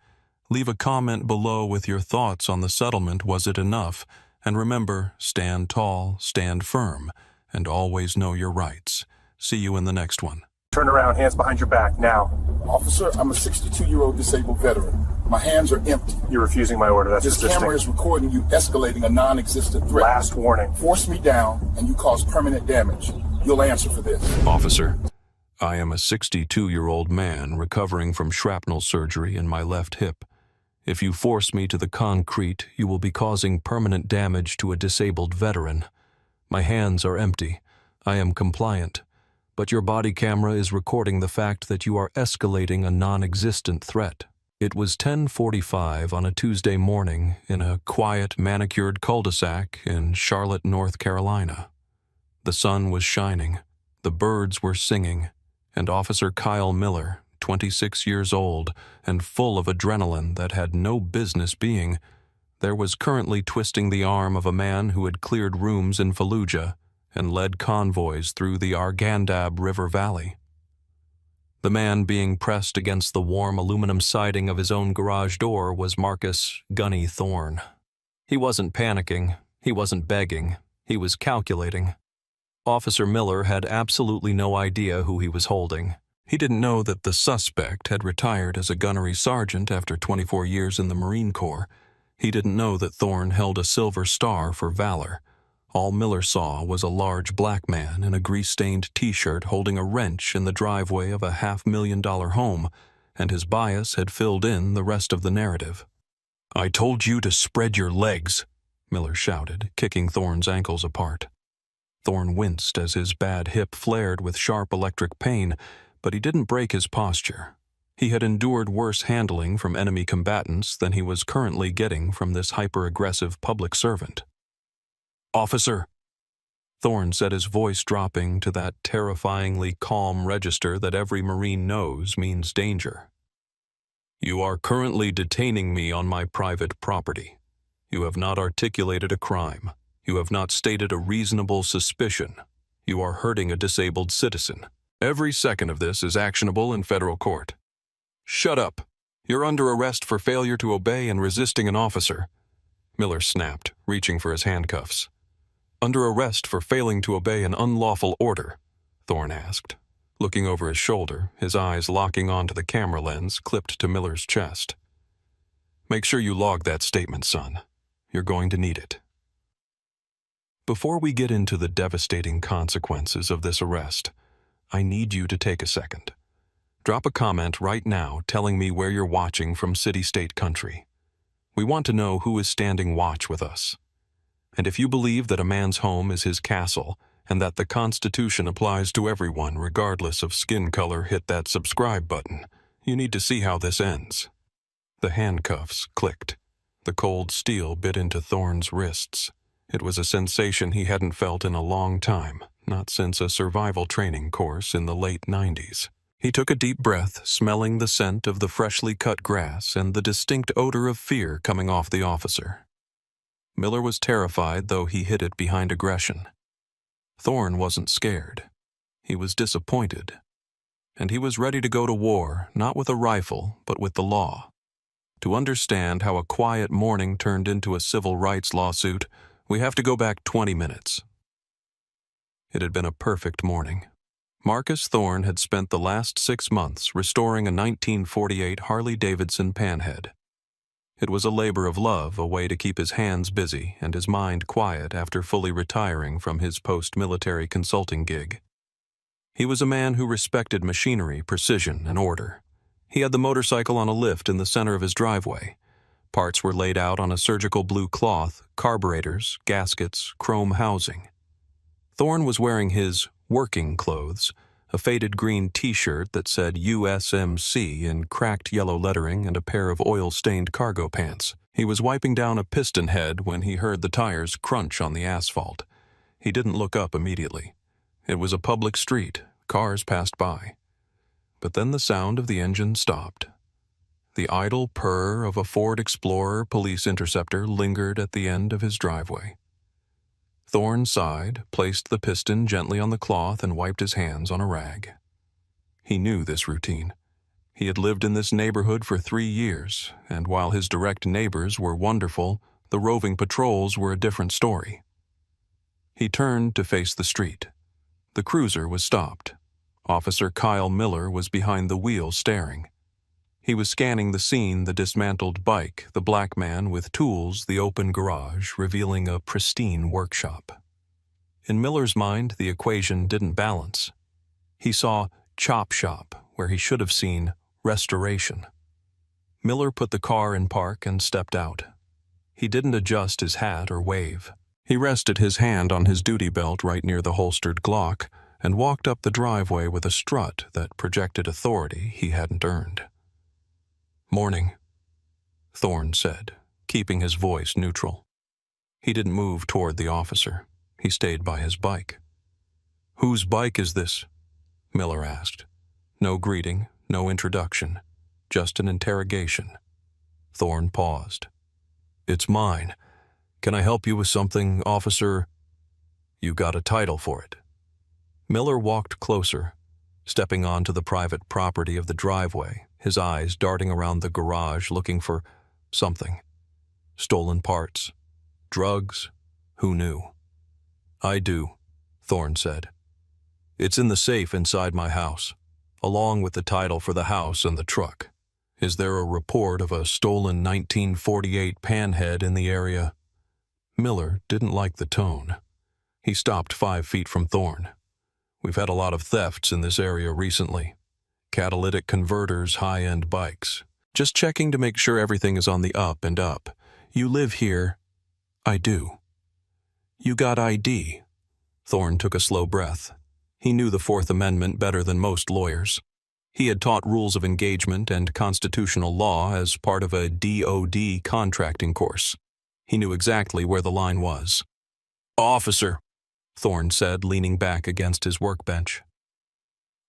Leave a comment below with your thoughts on the settlement. Was it enough? And remember, stand tall, stand firm, and always know your rights. See you in the next one. Turn around, hands behind your back, now. Officer, I'm a 62-year-old disabled veteran. My hands are empty. You're refusing my order, that's This resisting. camera is recording you escalating a non-existent threat. Last warning. Force me down, and you cause permanent damage. You'll answer for this. Officer, I am a 62-year-old man recovering from shrapnel surgery in my left hip. If you force me to the concrete, you will be causing permanent damage to a disabled veteran. My hands are empty. I am compliant. But your body camera is recording the fact that you are escalating a non-existent threat. It was 10:45 on a Tuesday morning in a quiet, manicured cul-de-sac in Charlotte, North Carolina. The sun was shining, the birds were singing, and Officer Kyle Miller, 26 years old and full of adrenaline that had no business being, there was currently twisting the arm of a man who had cleared rooms in Fallujah and led convoys through the Arghandab River Valley. The man being pressed against the warm aluminum siding of his own garage door was Marcus "Gunny" Thorne. He wasn't panicking, he wasn't begging, he was calculating. Officer Miller had absolutely no idea who he was holding. He didn't know that the suspect had retired as a gunnery sergeant after 24 years in the Marine Corps. He didn't know that Thorne held a Silver Star for valor. All Miller saw was a large black man in a grease-stained t-shirt holding a wrench in the driveway of a $500,000 home, and his bias had filled in the rest of the narrative. "I told you to spread your legs," Miller shouted, kicking Thorne's ankles apart. Thorne winced as his bad hip flared with sharp electric pain, but he didn't break his posture. He had endured worse handling from enemy combatants than he was currently getting from this hyper-aggressive public servant. "Officer," Thorne said, his voice dropping to that terrifyingly calm register that every Marine knows means danger. "You are currently detaining me on my private property. You have not articulated a crime. You have not stated a reasonable suspicion. You are hurting a disabled citizen. Every second of this is actionable in federal court." "Shut up. You're under arrest for failure to obey and resisting an officer," Miller snapped, reaching for his handcuffs. "Under arrest for failing to obey an unlawful order?" Thorne asked, looking over his shoulder, his eyes locking onto the camera lens clipped to Miller's chest. "Make sure you log that statement, son. You're going to need it." Before we get into the devastating consequences of this arrest, I need you to take a second. Drop a comment right now telling me where you're watching from city, state, country. We want to know who is standing watch with us. And if you believe that a man's home is his castle, and that the Constitution applies to everyone regardless of skin color, hit that subscribe button. You need to see how this ends. The handcuffs clicked. The cold steel bit into Thorne's wrists. It was a sensation he hadn't felt in a long time, not since a survival training course in the late 90s. He took a deep breath, smelling the scent of the freshly cut grass and the distinct odor of fear coming off the officer. Miller was terrified, though he hid it behind aggression. Thorne wasn't scared. He was disappointed. And he was ready to go to war, not with a rifle, but with the law. To understand how a quiet morning turned into a civil rights lawsuit, we have to go back 20 minutes. It had been a perfect morning. Marcus Thorne had spent the last 6 months restoring a 1948 Harley-Davidson Panhead. It was a labor of love, a way to keep his hands busy and his mind quiet after fully retiring from his post-military consulting gig. He was a man who respected machinery, precision, and order. He had the motorcycle on a lift in the center of his driveway. Parts were laid out on a surgical blue cloth, carburetors, gaskets, chrome housing. Thorne was wearing his working clothes, a faded green t-shirt that said USMC in cracked yellow lettering and a pair of oil-stained cargo pants. He was wiping down a piston head when he heard the tires crunch on the asphalt. He didn't look up immediately. It was a public street. Cars passed by. But then the sound of the engine stopped. The idle purr of a Ford Explorer police interceptor lingered at the end of his driveway. Thorne sighed, placed the piston gently on the cloth, and wiped his hands on a rag. He knew this routine. He had lived in this neighborhood for 3 years, and while his direct neighbors were wonderful, the roving patrols were a different story. He turned to face the street. The cruiser was stopped. Officer Kyle Miller was behind the wheel staring. He was scanning the scene, the dismantled bike, the black man with tools, the open garage, revealing a pristine workshop. In Miller's mind, the equation didn't balance. He saw chop shop where he should have seen restoration. Miller put the car in park and stepped out. He didn't adjust his hat or wave. He rested his hand on his duty belt right near the holstered Glock and walked up the driveway with a strut that projected authority he hadn't earned. "Morning," Thorne said, keeping his voice neutral. He didn't move toward the officer. He stayed by his bike. "Whose bike is this?" Miller asked. No greeting, no introduction, just an interrogation. Thorne paused. "It's mine. Can I help you with something, officer?" "You got a title for it." Miller walked closer, stepping onto the private property of the driveway, his eyes darting around the garage looking for something. Stolen parts. Drugs. Who knew? "I do," Thorne said. "It's in the safe inside my house, along with the title for the house and the truck. Is there a report of a stolen 1948 Panhead in the area?" Miller didn't like the tone. He stopped 5 feet from Thorne. "We've had a lot of thefts in this area recently. Catalytic converters, high-end bikes. Just checking to make sure everything is on the up and up. You live here?" "I do." "You got ID?" Thorne took a slow breath. He knew the Fourth Amendment better than most lawyers. He had taught rules of engagement and constitutional law as part of a DOD contracting course. He knew exactly where the line was. "Officer," Thorne said, leaning back against his workbench.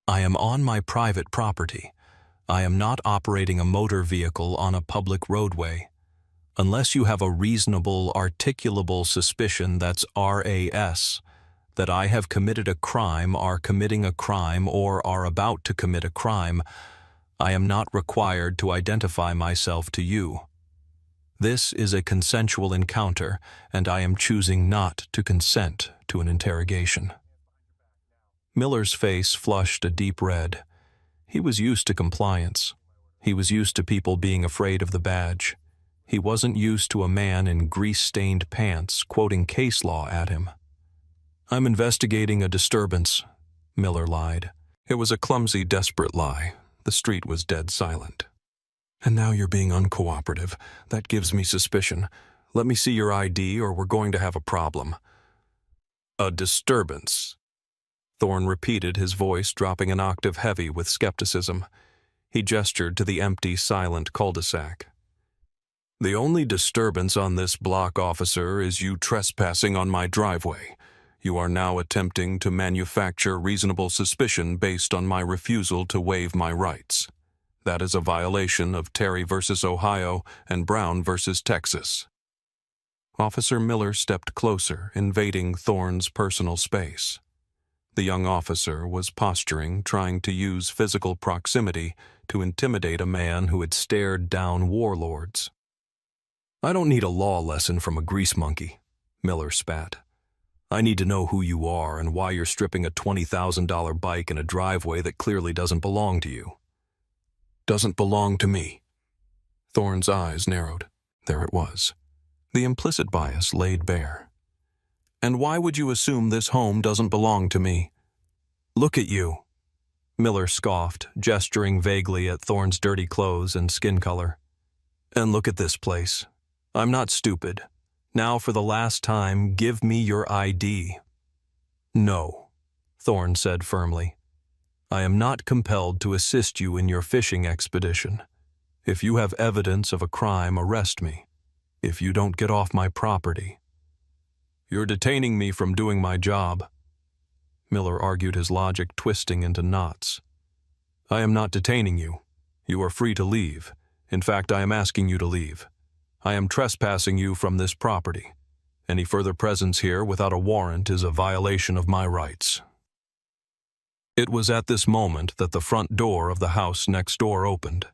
"I am on my private property. I am not operating a motor vehicle on a public roadway. Unless you have a reasonable, articulable suspicion, that's RAS, that I have committed a crime, are committing a crime, or are about to commit a crime, I am not required to identify myself to you. This is a consensual encounter, and I am choosing not to consent to an interrogation." Miller's face flushed a deep red. He was used to compliance. He was used to people being afraid of the badge. He wasn't used to a man in grease-stained pants quoting case law at him. "I'm investigating a disturbance," Miller lied. It was a clumsy, desperate lie. The street was dead silent. "And now you're being uncooperative. That gives me suspicion. Let me see your ID or we're going to have a problem." "A disturbance." Thorne repeated, his voice dropping an octave heavy with skepticism. He gestured to the empty, silent cul-de-sac. "The only disturbance on this block, officer, is you trespassing on my driveway. You are now attempting to manufacture reasonable suspicion based on my refusal to waive my rights. That is a violation of Terry versus Ohio and Brown versus Texas." Officer Miller stepped closer, invading Thorne's personal space. The young officer was posturing, trying to use physical proximity to intimidate a man who had stared down warlords. "I don't need a law lesson from a grease monkey," Miller spat. "I need to know who you are and why you're stripping a $20,000 bike in a driveway that clearly doesn't belong to you." "Doesn't belong to me." Thorne's eyes narrowed. There it was. The implicit bias laid bare. "And why would you assume this home doesn't belong to me?" "Look at you," Miller scoffed, gesturing vaguely at Thorne's dirty clothes and skin color. "And look at this place. I'm not stupid. Now, for the last time, give me your ID." "No," Thorne said firmly. "I am not compelled to assist you in your fishing expedition. If you have evidence of a crime, arrest me. If you don't, get off my property." "You're detaining me from doing my job." Miller argued, his logic twisting into knots. "I am not detaining you. You are free to leave. In fact, I am asking you to leave. I am trespassing you from this property. Any further presence here without a warrant is a violation of my rights." It was at this moment that the front door of the house next door opened.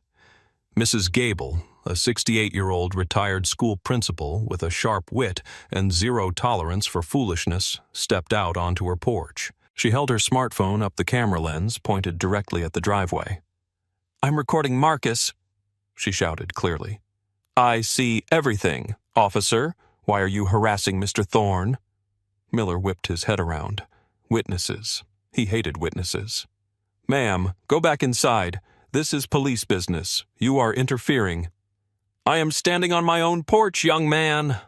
Mrs. Gable, a 68-year-old retired school principal with a sharp wit and zero tolerance for foolishness, stepped out onto her porch. She held her smartphone up the camera lens, pointed directly at the driveway. "I'm recording Marcus," she shouted clearly. "I see everything, officer. Why are you harassing Mr. Thorne?" Miller whipped his head around. Witnesses. He hated witnesses. "Ma'am, go back inside. This is police business. You are interfering." "I am standing on my own porch, young man,"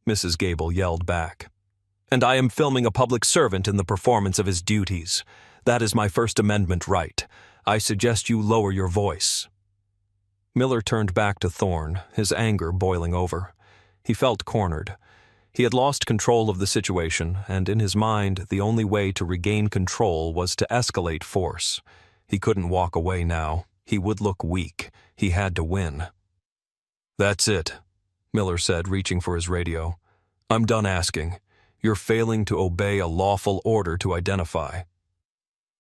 Mrs. Gable yelled back. "And I am filming a public servant in the performance of his duties. That is my First Amendment right. I suggest you lower your voice." Miller turned back to Thorne, his anger boiling over. He felt cornered. He had lost control of the situation, and in his mind, the only way to regain control was to escalate force. He couldn't walk away now. He would look weak. He had to win. "That's it," Miller said, reaching for his radio. "I'm done asking. You're failing to obey a lawful order to identify."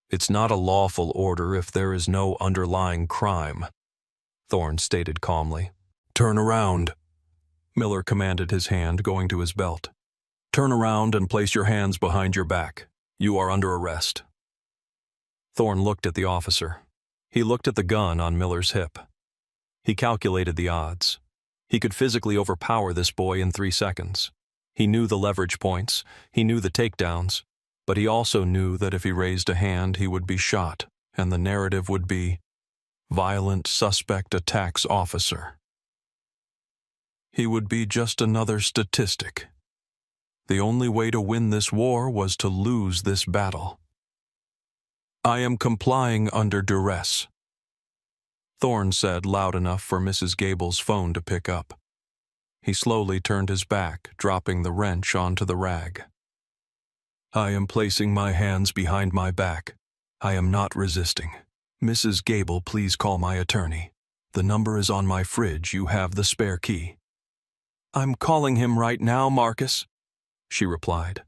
"It's not a lawful order if there is no underlying crime," Thorne stated calmly. "Turn around," Miller commanded, his hand going to his belt. "Turn around and place your hands behind your back. You are under arrest." Thorne looked at the officer. He looked at the gun on Miller's hip. He calculated the odds. He could physically overpower this boy in 3 seconds. He knew the leverage points. He knew the takedowns. But he also knew that if he raised a hand, he would be shot, and the narrative would be, "Violent suspect attacks officer." He would be just another statistic. The only way to win this war was to lose this battle. "I am complying under duress," Thorne said loud enough for Mrs. Gable's phone to pick up. He slowly turned his back, dropping the wrench onto the rag. "I am placing my hands behind my back. I am not resisting. Mrs. Gable, please call my attorney. The number is on my fridge. You have the spare key." "I'm calling him right now, Marcus," she replied,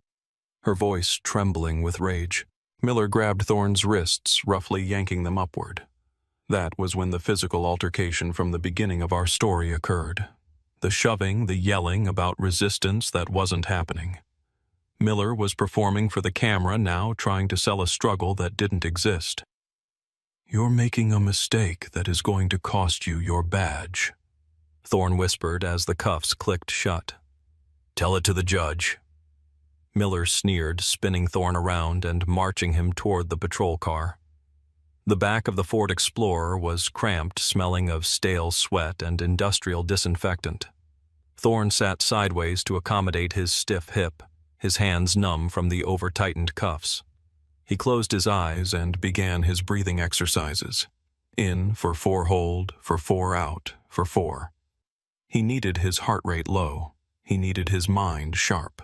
her voice trembling with rage. Miller grabbed Thorne's wrists, roughly yanking them upward. That was when the physical altercation from the beginning of our story occurred. The shoving, the yelling about resistance that wasn't happening. Miller was performing for the camera now, trying to sell a struggle that didn't exist. "You're making a mistake that is going to cost you your badge," Thorne whispered as the cuffs clicked shut. "Tell it to the judge." Miller sneered, spinning Thorne around and marching him toward the patrol car. The back of the Ford Explorer was cramped, smelling of stale sweat and industrial disinfectant. Thorne sat sideways to accommodate his stiff hip, his hands numb from the over-tightened cuffs. He closed his eyes and began his breathing exercises. In for 4 hold, for 4 out, for 4. He needed his heart rate low. He needed his mind sharp.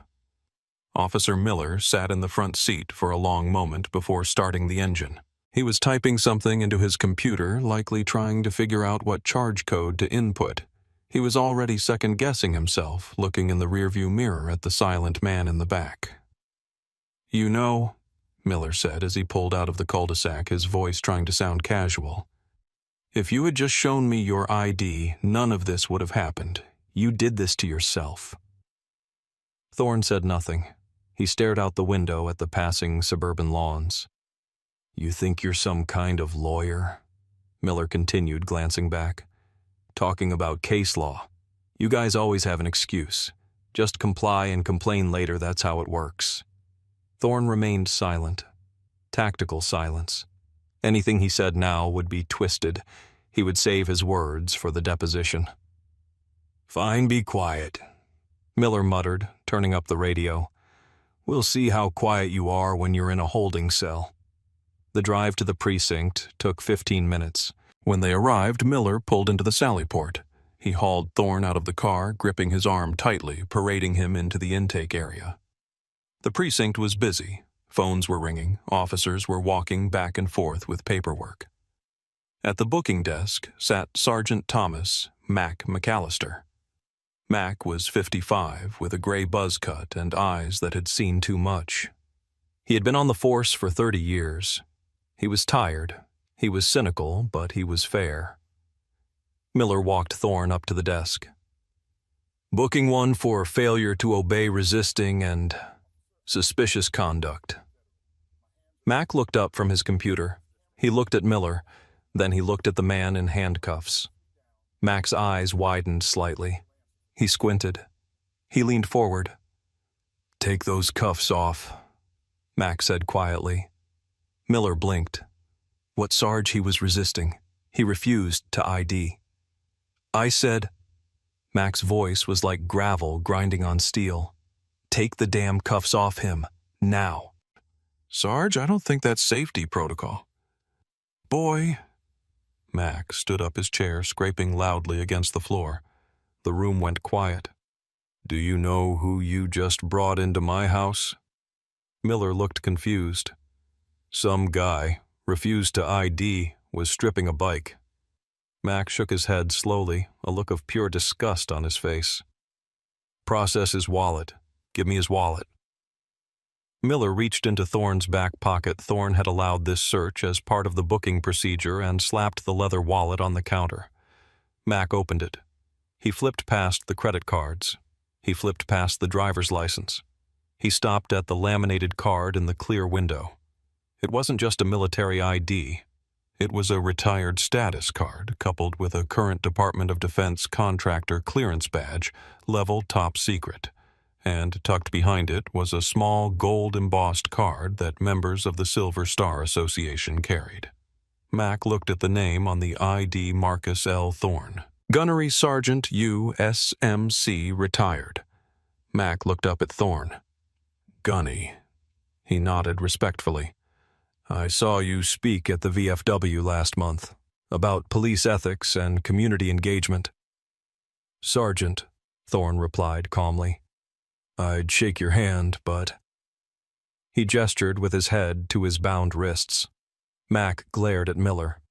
Officer Miller sat in the front seat for a long moment before starting the engine. He was typing something into his computer, likely trying to figure out what charge code to input. He was already second-guessing himself, looking in the rearview mirror at the silent man in the back. "You know," Miller said as he pulled out of the cul-de-sac, his voice trying to sound casual, "if you had just shown me your ID, none of this would have happened. You did this to yourself." Thorne said nothing. He stared out the window at the passing suburban lawns. "You think you're some kind of lawyer?" Miller continued, glancing back. "Talking about case law. You guys always have an excuse. Just comply and complain later, that's how it works." Thorne remained silent. Tactical silence. Anything he said now would be twisted. He would save his words for the deposition. "Fine, be quiet," Miller muttered, turning up the radio. "We'll see how quiet you are when you're in a holding cell." The drive to the precinct took 15 minutes. When they arrived, Miller pulled into the Sallyport. He hauled Thorne out of the car, gripping his arm tightly, parading him into the intake area. The precinct was busy. Phones were ringing. Officers were walking back and forth with paperwork. At the booking desk sat Sergeant Thomas Mac McAllister. Mac was 55, with a gray buzz cut and eyes that had seen too much. He had been on the force for 30 years. He was tired. He was cynical, but he was fair. Miller walked Thorne up to the desk. "Booking one for failure to obey resisting and suspicious conduct." Mac looked up from his computer. He looked at Miller, then he looked at the man in handcuffs. Mac's eyes widened slightly. He squinted. He leaned forward. "Take those cuffs off," Mac said quietly. Miller blinked. What Sarge he was resisting. He refused to ID. "I said," Mac's voice was like gravel grinding on steel, "take the damn cuffs off him, now." "Sarge, I don't think that's safety protocol." "Boy." Mac stood up his chair, scraping loudly against the floor. The room went quiet. "Do you know who you just brought into my house?" Miller looked confused. "Some guy, refused to ID, was stripping a bike." Mac shook his head slowly, a look of pure disgust on his face. "Process his wallet. Give me his wallet." Miller reached into Thorne's back pocket. Thorne had allowed this search as part of the booking procedure and slapped the leather wallet on the counter. Mac opened it. He flipped past the credit cards. He flipped past the driver's license. He stopped at the laminated card in the clear window. It wasn't just a military ID. It was a retired status card coupled with a current Department of Defense contractor clearance badge, level top secret. And tucked behind it was a small gold-embossed card that members of the Silver Star Association carried. Mac looked at the name on the ID Marcus L. Thorne. Gunnery Sergeant U.S.M.C. retired. Mac looked up at Thorne. "Gunny." He nodded respectfully. "I saw you speak at the VFW last month about police ethics and community engagement." "Sergeant," Thorne replied calmly. "I'd shake your hand, but—" He gestured with his head to his bound wrists. Mac glared at Miller.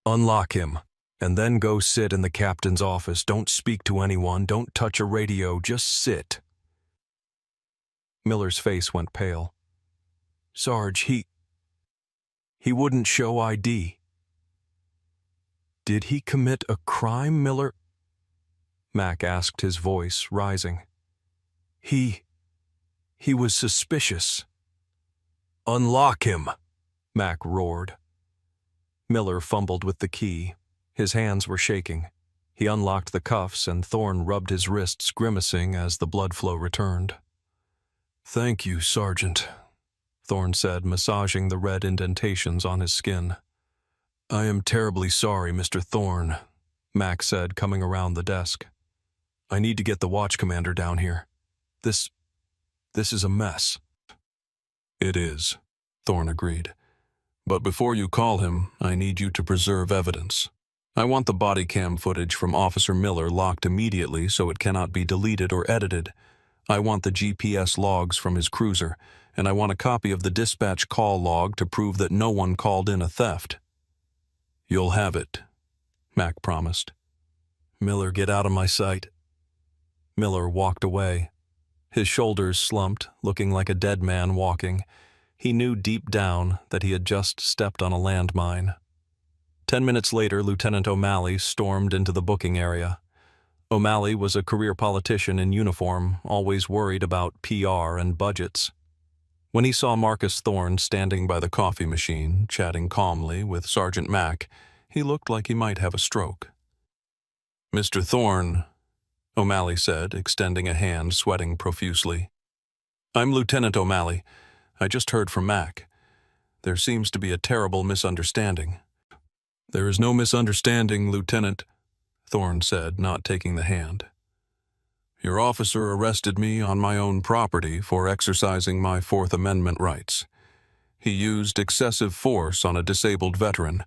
"Unlock him, and then go sit in the captain's office. Don't speak to anyone, don't touch a radio, just sit." Miller's face went pale. "Sarge, he wouldn't show ID." "Did he commit a crime, Miller?" Mac asked, his voice rising. He was suspicious." "Unlock him," Mac roared. Miller fumbled with the key. His hands were shaking. He unlocked the cuffs and Thorne rubbed his wrists, grimacing as the blood flow returned. "Thank you, Sergeant," Thorne said, massaging the red indentations on his skin. "I am terribly sorry, Mr. Thorne," Mac said, coming around the desk. I need to get the watch commander down here. This is a mess. It is, Thorne agreed. But before you call him, I need you to preserve evidence. I want the body cam footage from Officer Miller locked immediately so it cannot be deleted or edited. I want the GPS logs from his cruiser, and I want a copy of the dispatch call log to prove that no one called in a theft. You'll have it, Mac promised. Miller, get out of my sight. Miller walked away. His shoulders slumped, looking like a dead man walking. He knew deep down that he had just stepped on a landmine. 10 minutes later, Lieutenant O'Malley stormed into the booking area. O'Malley was a career politician in uniform, always worried about PR and budgets. When he saw Marcus Thorne standing by the coffee machine, chatting calmly with Sergeant Mack, he looked like he might have a stroke. Mr. Thorne, O'Malley said, extending a hand, sweating profusely. I'm Lieutenant O'Malley. I just heard from Mac. There seems to be a terrible misunderstanding. There is no misunderstanding, Lieutenant, Thorne said, not taking the hand. Your officer arrested me on my own property for exercising my Fourth Amendment rights. He used excessive force on a disabled veteran.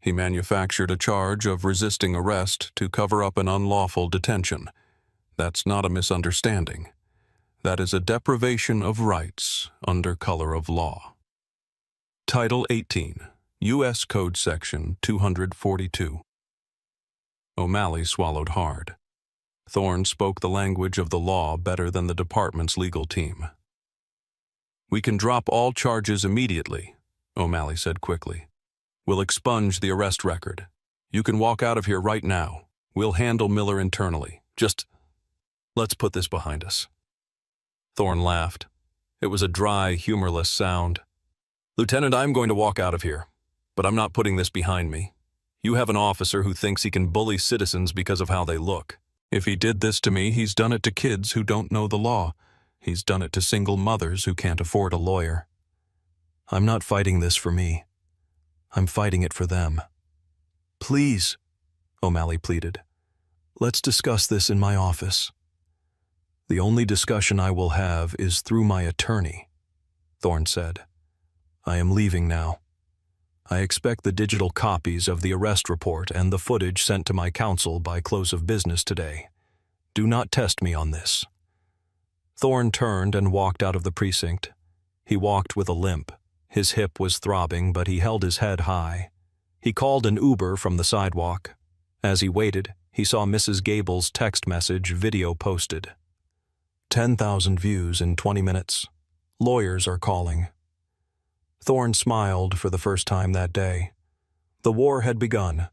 He manufactured a charge of resisting arrest to cover up an unlawful detention. That's not a misunderstanding. That is a deprivation of rights under color of law. Title 18, U.S. Code Section 242. O'Malley swallowed hard. Thorne spoke the language of the law better than the department's legal team. We can drop all charges immediately, O'Malley said quickly. We'll expunge the arrest record. You can walk out of here right now. We'll handle Miller internally. Just, let's put this behind us. Thorne laughed. It was a dry, humorless sound. Lieutenant, I'm going to walk out of here, but I'm not putting this behind me. You have an officer who thinks he can bully citizens because of how they look. If he did this to me, he's done it to kids who don't know the law. He's done it to single mothers who can't afford a lawyer. I'm not fighting this for me. I'm fighting it for them. Please, O'Malley pleaded. Let's discuss this in my office. The only discussion I will have is through my attorney, Thorne said. I am leaving now. I expect the digital copies of the arrest report and the footage sent to my counsel by close of business today. Do not test me on this. Thorne turned and walked out of the precinct. He walked with a limp. His hip was throbbing, but he held his head high. He called an Uber from the sidewalk. As he waited, he saw Mrs. Gable's text message video posted. 10,000 views in 20 minutes. Lawyers are calling. Thorne smiled for the first time that day. The war had begun.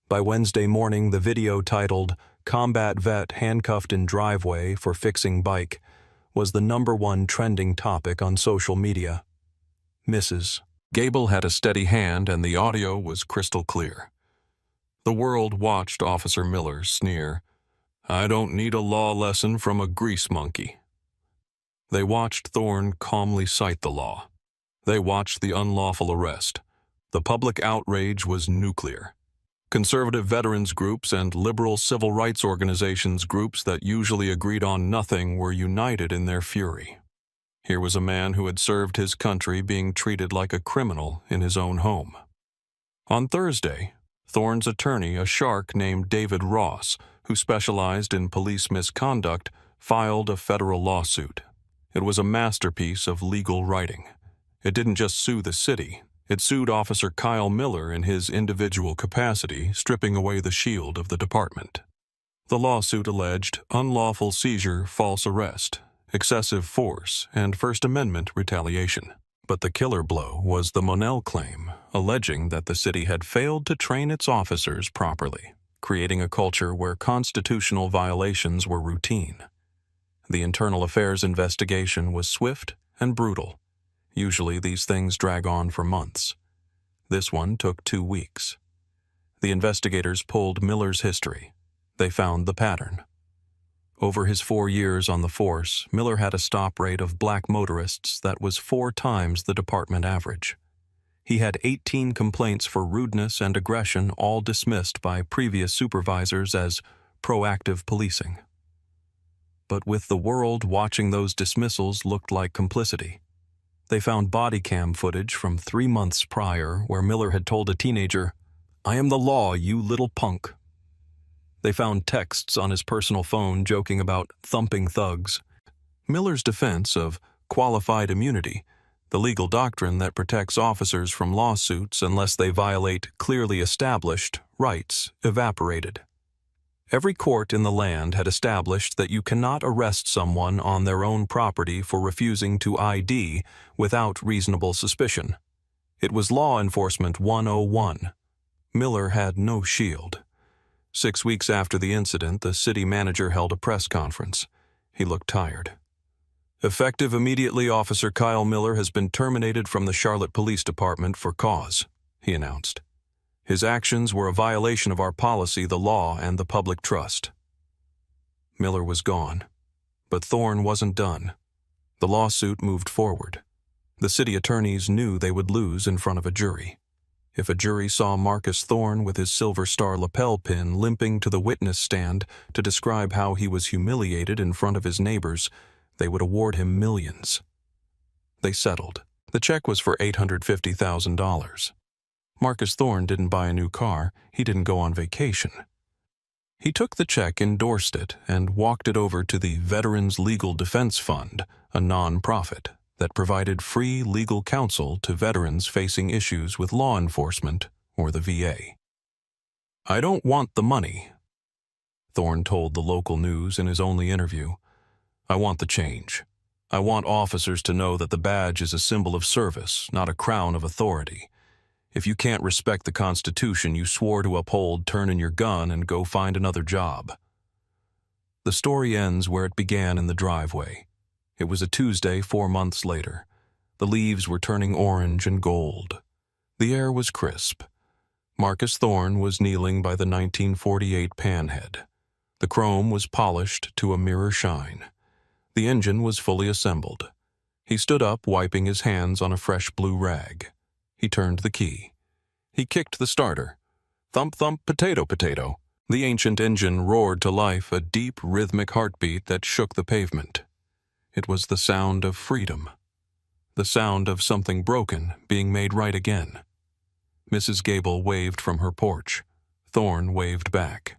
By Wednesday morning, the video titled "Combat Vet Handcuffed in Driveway for Fixing Bike" was the #1 trending topic on social media. Mrs. Gable had a steady hand and the audio was crystal clear. The world watched Officer Miller sneer, "I don't need a law lesson from a grease monkey." They watched Thorne calmly cite the law. They watched the unlawful arrest. The public outrage was nuclear. Conservative veterans groups and liberal civil rights organizations groups that usually agreed on nothing were united in their fury. Here was a man who had served his country being treated like a criminal in his own home. On Thursday, Thorne's attorney, a shark named David Ross, who specialized in police misconduct, filed a federal lawsuit. It was a masterpiece of legal writing. It didn't just sue the city. It sued Officer Kyle Miller in his individual capacity, stripping away the shield of the department. The lawsuit alleged unlawful seizure, false arrest, excessive force, and First Amendment retaliation. But the killer blow was the Monell claim, alleging that the city had failed to train its officers properly, creating a culture where constitutional violations were routine. The internal affairs investigation was swift and brutal. Usually these things drag on for months. This one took 2 weeks. The investigators pulled Miller's history. They found the pattern. Over his 4 years on the force, Miller had a stop rate of black motorists that was 4 times the department average. He had 18 complaints for rudeness and aggression, all dismissed by previous supervisors as proactive policing. but with the world watching, those dismissals looked like complicity. They found Bodycam footage from 3 months prior where Miller had told a teenager, "I am the law, you little punk." They found texts on his personal phone joking about thumping thugs. Miller's defense of qualified immunity, the legal doctrine that protects officers from lawsuits unless they violate clearly established rights, evaporated. Every court in the land had established that you cannot arrest someone on their own property for refusing to ID without reasonable suspicion. It was Law Enforcement 101. Miller had no shield. 6 weeks after the incident, the city manager held a press conference. He looked tired. "Effective immediately, Officer Kyle Miller has been terminated from the Charlotte Police Department for cause," he announced. "His actions were a violation of our policy, the law, and the public trust." Miller was gone, but Thorne wasn't done. The lawsuit moved forward. The city attorneys knew they would lose in front of a jury. If a jury saw Marcus Thorne with his Silver Star lapel pin limping to the witness stand to describe how he was humiliated in front of his neighbors, they would award him millions. They settled. The check was for $850,000. Marcus Thorne didn't buy a new car. He didn't go on vacation. He took the check, endorsed it, and walked it over to the Veterans Legal Defense Fund, a non-profit that provided free legal counsel to veterans facing issues with law enforcement or the VA. "I don't want the money," Thorne told the local news in his only interview. "I want the change. I want officers to know that the badge is a symbol of service, not a crown of authority. If you can't respect the Constitution you swore to uphold, turn in your gun and go find another job." The story ends where it began, in the driveway. It was a Tuesday 4 months later. The leaves were turning orange and gold. The air was crisp. Marcus Thorne was kneeling by the 1948 panhead. The chrome was polished to a mirror shine. The engine was fully assembled. He stood up, wiping his hands on a fresh blue rag. He turned the key. He kicked the starter. Thump, thump, potato, potato. The ancient engine roared to life, a deep, rhythmic heartbeat that shook the pavement. It was the sound of freedom. The sound of something broken being made right again. Mrs. Gable waved from her porch. Thorne waved back.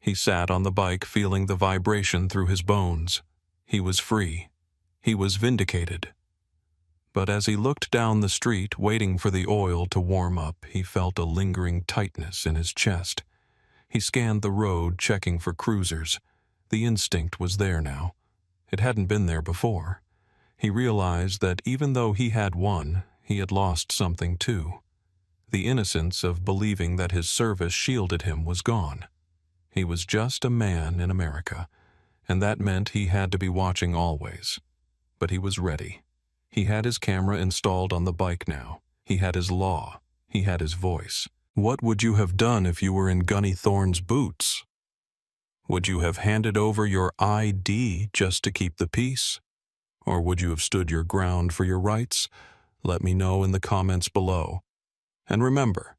He sat on the bike, feeling the vibration through his bones. He was free. He was vindicated. But as he looked down the street, waiting for the oil to warm up, he felt a lingering tightness in his chest. He scanned the road, checking for cruisers. The instinct was there now. It hadn't been there before. He realized that even though he had won, he had lost something too. The innocence of believing that his service shielded him was gone. He was just a man in America, and that meant he had to be watching always. But he was ready. He had his camera installed on the bike now. He had his law. He had his voice. What would you have done if you were in Gunny Thorne's boots? Would you have handed over your ID just to keep the peace? Or would you have stood your ground for your rights? Let me know in the comments below. And remember,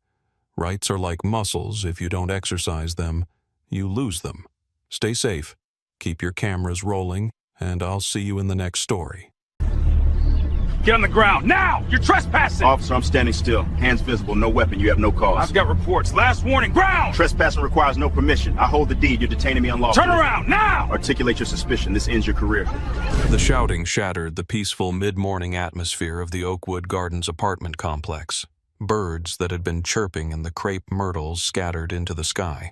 rights are like muscles. If you don't exercise them, you lose them. Stay safe, keep your cameras rolling, and I'll see you in the next story. Get on the ground, now! You're trespassing! Officer, I'm standing still. Hands visible, no weapon, you have no cause. I've got reports. Last warning, ground! Trespassing requires no permission. I hold the deed, you're detaining me unlawfully. Turn around, now! Articulate your suspicion, this ends your career. The shouting shattered the peaceful mid-morning atmosphere of the Oakwood Gardens apartment complex. Birds that had been chirping in the crepe myrtles scattered into the sky.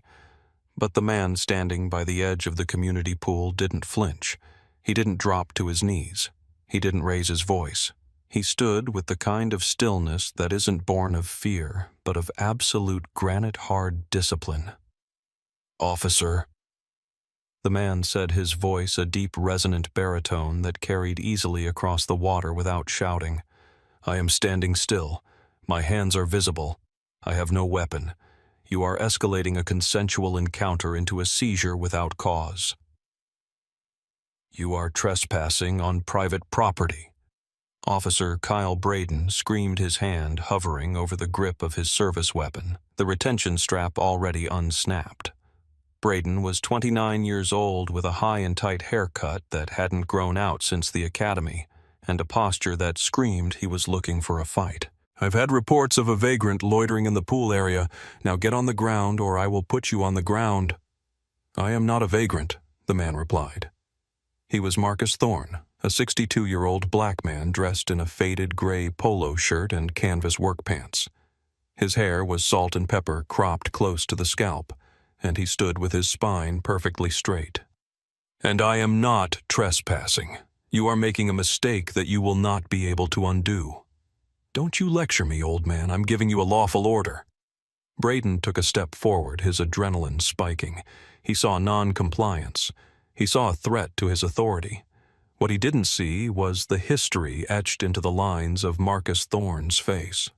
But the man standing by the edge of the community pool didn't flinch. He didn't drop to his knees. He didn't raise his voice. He stood with the kind of stillness that isn't born of fear, but of absolute granite-hard discipline. "Officer," the man said, his voice a deep resonant baritone that carried easily across the water without shouting. "I am standing still. My hands are visible. I have no weapon. You are escalating a consensual encounter into a seizure without cause. You are trespassing on private property." Officer Kyle Braden screamed, his hand hovering over the grip of his service weapon, the retention strap already unsnapped. Braden was 29 years old with a high and tight haircut that hadn't grown out since the academy, and a posture that screamed he was looking for a fight. "I've had reports of a vagrant loitering in the pool area. Now get on the ground or I will put you on the ground." "I am not a vagrant," the man replied. He was Marcus Thorne, a 62-year-old black man dressed in a faded gray polo shirt and canvas work pants. His hair was salt and pepper cropped close to the scalp, and he stood with his spine perfectly straight. "And I am not trespassing. You are making a mistake that you will not be able to undo." "Don't you lecture me, old man. I'm giving you a lawful order." Braden took a step forward, his adrenaline spiking. He saw non-compliance. He saw a threat to his authority. What he didn't see was the history etched into the lines of Marcus Thorne's face.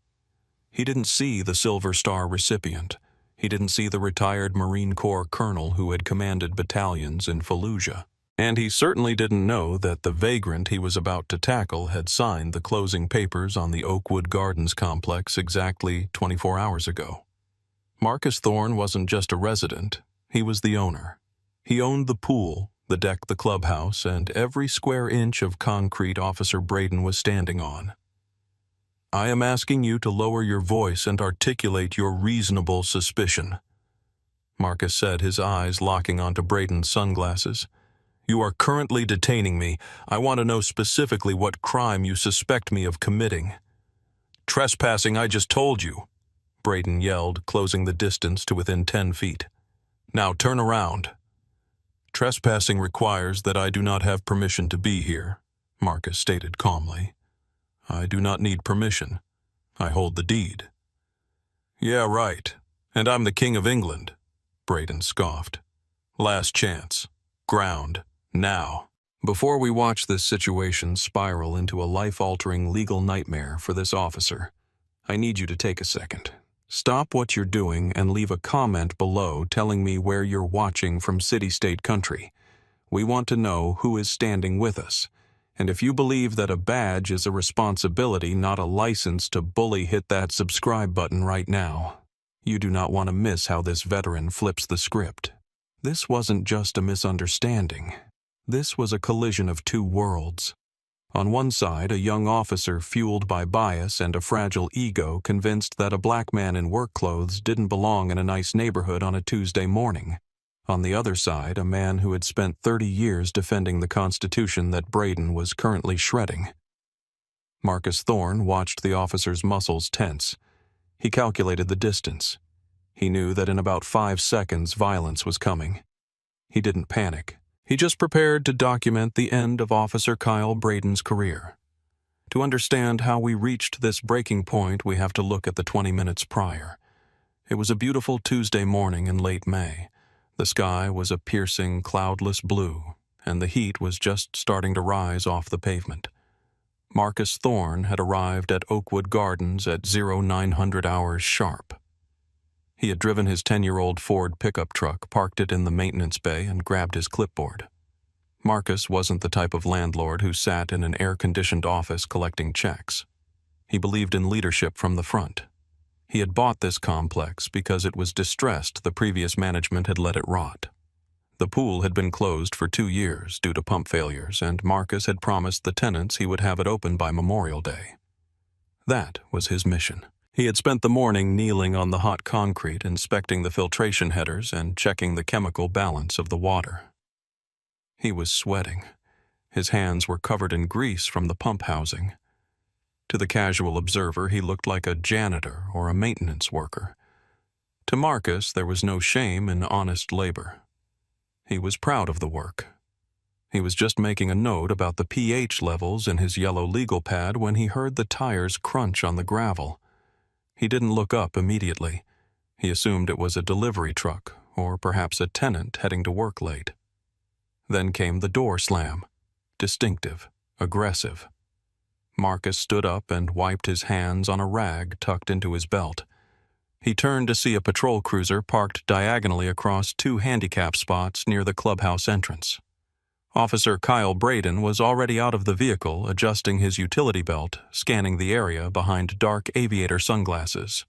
He didn't see the Silver Star recipient. He didn't see the retired Marine Corps colonel who had commanded battalions in Fallujah. And he certainly didn't know that the vagrant he was about to tackle had signed the closing papers on the Oakwood Gardens complex exactly 24 hours ago. Marcus Thorne wasn't just a resident, he was the owner. He owned the pool, the deck, the clubhouse, and every square inch of concrete Officer Braden was standing on. "I am asking you to lower your voice and articulate your reasonable suspicion," Marcus said, his eyes locking onto Braden's sunglasses. "You are currently detaining me. I want to know specifically what crime you suspect me of committing." "Trespassing, I just told you," Braden yelled, closing the distance to within 10 feet. "Now turn around." "Trespassing requires that I do not have permission to be here," Marcus stated calmly. "I do not need permission. I hold the deed." "Yeah, right. And I'm the King of England," Braden scoffed. "Last chance. Ground. Now." Before we watch this situation spiral into a life-altering legal nightmare for this officer, I need you to take a second. Stop what you're doing and leave a comment below telling me where you're watching from city-state country. We want to know who is standing with us. And if you believe that a badge is a responsibility, not a license to bully, hit that subscribe button right now. You do not want to miss how this veteran flips the script. This wasn't just a misunderstanding. This was a collision of two worlds. On one side, a young officer fueled by bias and a fragile ego convinced that a black man in work clothes didn't belong in a nice neighborhood on a Tuesday morning. On the other side, a man who had spent 30 years defending the Constitution that Braden was currently shredding. Marcus Thorne watched the officer's muscles tense. He calculated the distance. He knew that in about 5 seconds violence was coming. He didn't panic. He just prepared to document the end of Officer Kyle Braden's career. To understand how we reached this breaking point, we have to look at the 20 minutes prior. It was a beautiful Tuesday morning in late May. The sky was a piercing, cloudless blue, and the heat was just starting to rise off the pavement. Marcus Thorne had arrived at Oakwood Gardens at 0900 hours sharp. He had driven his 10-year-old Ford pickup truck, parked it in the maintenance bay, and grabbed his clipboard. Marcus wasn't the type of landlord who sat in an air-conditioned office collecting checks. He believed in leadership from the front. He had bought this complex because it was distressed the previous management had let it rot. The pool had been closed for 2 years due to pump failures, and Marcus had promised the tenants he would have it open by Memorial Day. That was his mission. He had spent the morning kneeling on the hot concrete, inspecting the filtration headers and checking the chemical balance of the water. He was sweating. His hands were covered in grease from the pump housing. To the casual observer, he looked like a janitor or a maintenance worker. To Marcus, there was no shame in honest labor. He was proud of the work. He was just making a note about the pH levels in his yellow legal pad when he heard the tires crunch on the gravel. He didn't look up immediately. He assumed it was a delivery truck or perhaps a tenant heading to work late. Then came the door slam. Distinctive, aggressive. Marcus stood up and wiped his hands on a rag tucked into his belt. He turned to see a patrol cruiser parked diagonally across 2 handicap spots near the clubhouse entrance. Officer Kyle Braden was already out of the vehicle, adjusting his utility belt, scanning the area behind dark aviator sunglasses.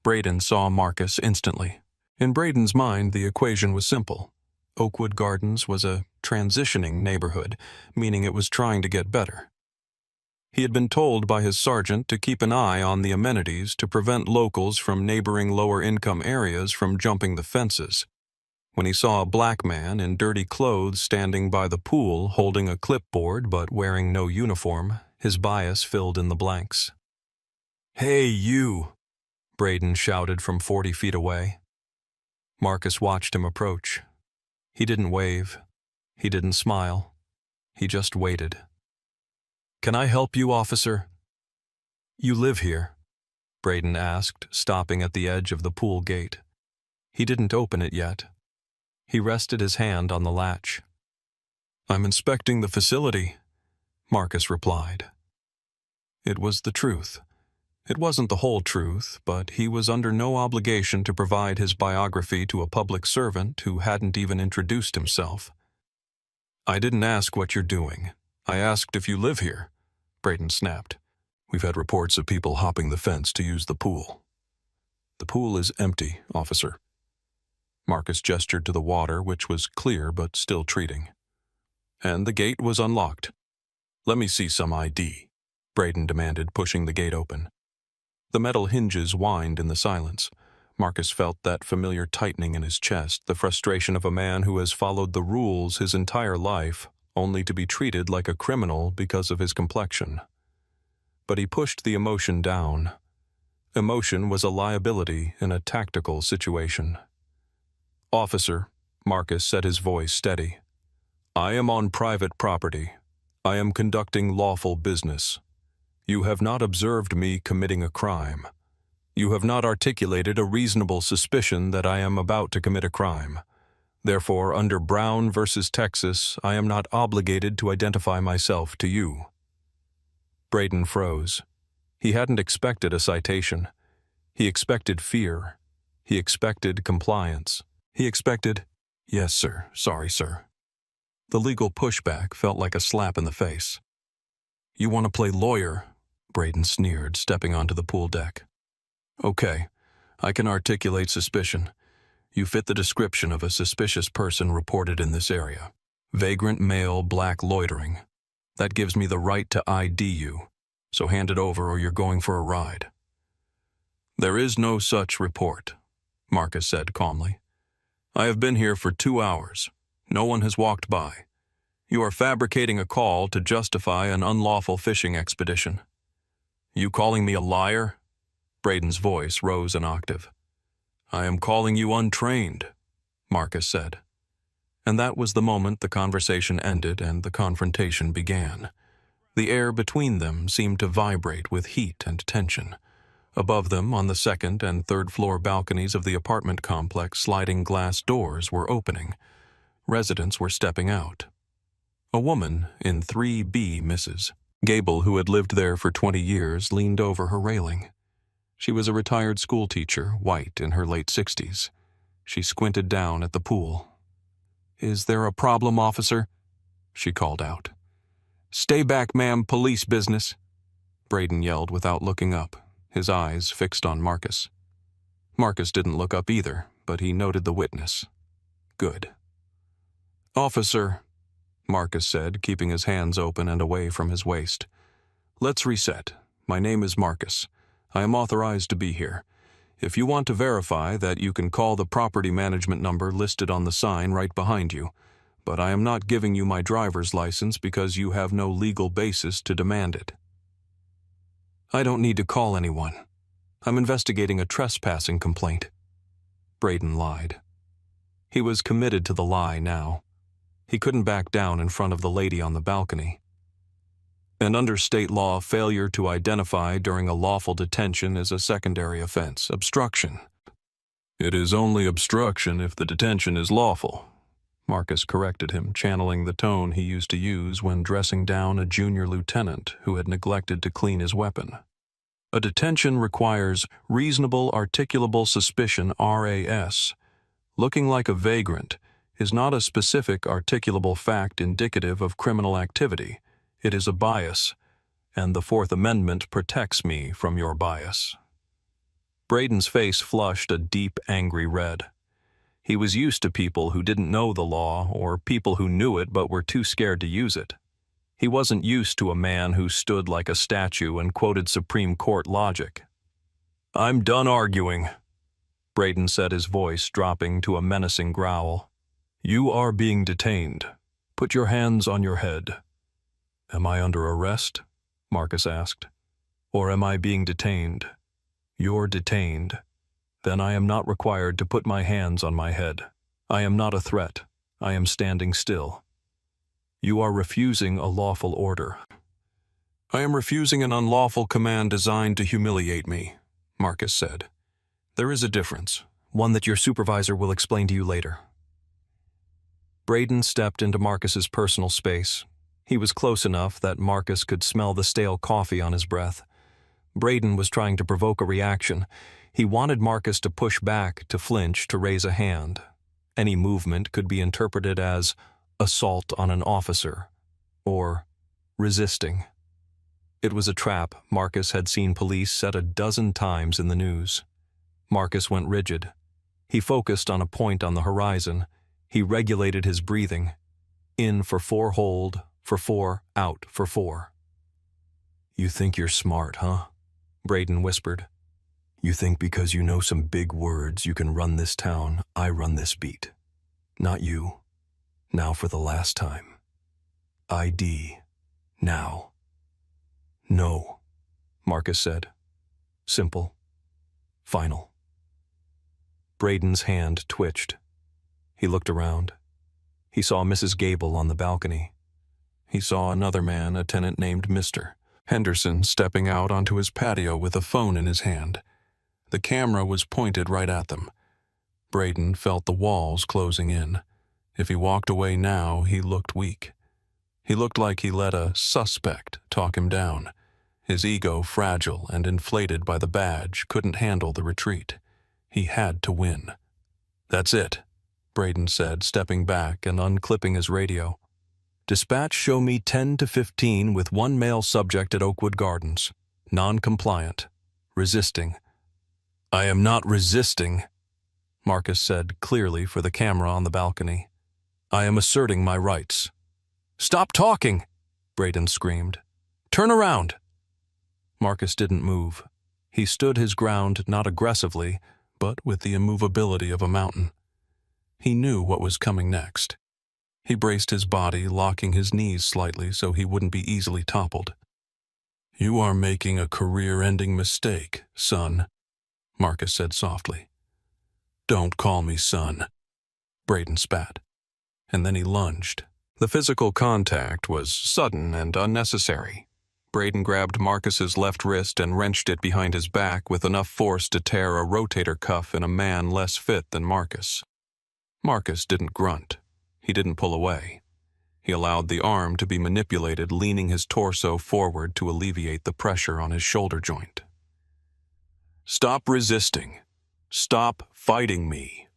Braden saw Marcus instantly. In Braden's mind, the equation was simple. Oakwood Gardens was a transitioning neighborhood, meaning it was trying to get better. He had been told by his sergeant to keep an eye on the amenities to prevent locals from neighboring lower-income areas from jumping the fences. When he saw a black man in dirty clothes standing by the pool holding a clipboard but wearing no uniform, his bias filled in the blanks. "Hey, you!" Braden shouted from 40 feet away. Marcus watched him approach. He didn't wave. He didn't smile. He just waited. "Can I help you, officer?" "You live here?" Braden asked, stopping at the edge of the pool gate. He didn't open it yet. He rested his hand on the latch. "I'm inspecting the facility," Marcus replied. It was the truth. It wasn't the whole truth, but he was under no obligation to provide his biography to a public servant who hadn't even introduced himself. "I didn't ask what you're doing. I asked if you live here," Braden snapped. "We've had reports of people hopping the fence to use the pool." "The pool is empty, officer." Marcus gestured to the water, which was clear but still treating. "And the gate was unlocked." "Let me see some ID," Braden demanded, pushing the gate open. The metal hinges whined in the silence. Marcus felt that familiar tightening in his chest, the frustration of a man who has followed the rules his entire life, only to be treated like a criminal because of his complexion. But he pushed the emotion down. Emotion was a liability in a tactical situation. "Officer," Marcus set his voice steady, "I am on private property. I am conducting lawful business. You have not observed me committing a crime. You have not articulated a reasonable suspicion that I am about to commit a crime. Therefore, under Brown versus Texas, I am not obligated to identify myself to you." Braden froze. He hadn't expected a citation. He expected fear. He expected compliance. He expected, "Yes, sir. Sorry, sir." The legal pushback felt like a slap in the face. "You want to play lawyer?" Braden sneered, stepping onto the pool deck. "Okay, I can articulate suspicion. You fit the description of a suspicious person reported in this area. Vagrant male, black loitering. That gives me the right to ID you, so hand it over or you're going for a ride." "There is no such report," Marcus said calmly. "I have been here for 2 hours. No one has walked by. You are fabricating a call to justify an unlawful fishing expedition." "You calling me a liar?" Braden's voice rose an octave. "I am calling you untrained," Marcus said. And that was the moment the conversation ended and the confrontation began. The air between them seemed to vibrate with heat and tension. Above them, on the second and third floor balconies of the apartment complex, sliding glass doors were opening. Residents were stepping out. A woman in 3B, Mrs. Gable, who had lived there for 20 years, leaned over her railing. She was a retired schoolteacher, white, in her late 60s. She squinted down at the pool. "Is there a problem, officer?" she called out. "Stay back, ma'am, police business," Braden yelled without looking up, his eyes fixed on Marcus. Marcus didn't look up either, but he noted the witness. Good. "Officer," Marcus said, keeping his hands open and away from his waist. "Let's reset. My name is Marcus. I am authorized to be here. If you want to verify that, you can call the property management number listed on the sign right behind you, but I am not giving you my driver's license because you have no legal basis to demand it." "I don't need to call anyone. I'm investigating a trespassing complaint." Braden lied. He was committed to the lie now. He couldn't back down in front of the lady on the balcony. "And under state law, failure to identify during a lawful detention is a secondary offense, obstruction." "It is only obstruction if the detention is lawful," Marcus corrected him, channeling the tone he used to use when dressing down a junior lieutenant who had neglected to clean his weapon. "A detention requires reasonable articulable suspicion, RAS. Looking like a vagrant is not a specific articulable fact indicative of criminal activity. It is a bias, and the Fourth Amendment protects me from your bias." Braden's face flushed a deep, angry red. He was used to people who didn't know the law or people who knew it but were too scared to use it. He wasn't used to a man who stood like a statue and quoted Supreme Court logic. "I'm done arguing," Braden said, his voice dropping to a menacing growl. "You are being detained. Put your hands on your head." "Am I under arrest?" Marcus asked. "Or am I being detained?" "You're detained. Then I am not required to put my hands on my head. I am not a threat. I am standing still." "You are refusing a lawful order." "I am refusing an unlawful command designed to humiliate me," Marcus said. "There is a difference, one that your supervisor will explain to you later." Braden stepped into Marcus's personal space. He was close enough that Marcus could smell the stale coffee on his breath. Braden was trying to provoke a reaction. He wanted Marcus to push back, to flinch, to raise a hand. Any movement could be interpreted as assault on an officer or resisting. It was a trap Marcus had seen police set a dozen times in the news. Marcus went rigid. He focused on a point on the horizon. He regulated his breathing. In for 4 hold, for 4 out for 4. "You think you're smart, huh?" Braden whispered. "You think because you know some big words you can run this town, I run this beat. Not you. Now for the last time. ID. Now." "No," Marcus said. Simple. Final. Braden's hand twitched. He looked around. He saw Mrs. Gable on the balcony. He saw another man, a tenant named Mr. Henderson, stepping out onto his patio with a phone in his hand. The camera was pointed right at them. Braden felt the walls closing in. If he walked away now, he looked weak. He looked like he let a suspect talk him down. His ego, fragile and inflated by the badge, couldn't handle the retreat. He had to win. "That's it," Braden said, stepping back and unclipping his radio. "Dispatch show me 10 to 15 with 1 male subject at Oakwood Gardens. Non-compliant. Resisting." "I am not resisting," Marcus said clearly for the camera on the balcony. "I am asserting my rights." "Stop talking!" Braden screamed. "Turn around!" Marcus didn't move. He stood his ground not aggressively, but with the immovability of a mountain. He knew what was coming next. He braced his body, locking his knees slightly so he wouldn't be easily toppled. "You are making a career-ending mistake, son," Marcus said softly. "Don't call me son," Braden spat. And then he lunged. The physical contact was sudden and unnecessary. Braden grabbed Marcus's left wrist and wrenched it behind his back with enough force to tear a rotator cuff in a man less fit than Marcus. Marcus didn't grunt. He didn't pull away. He allowed the arm to be manipulated, leaning his torso forward to alleviate the pressure on his shoulder joint. "Stop resisting. Stop fighting me,"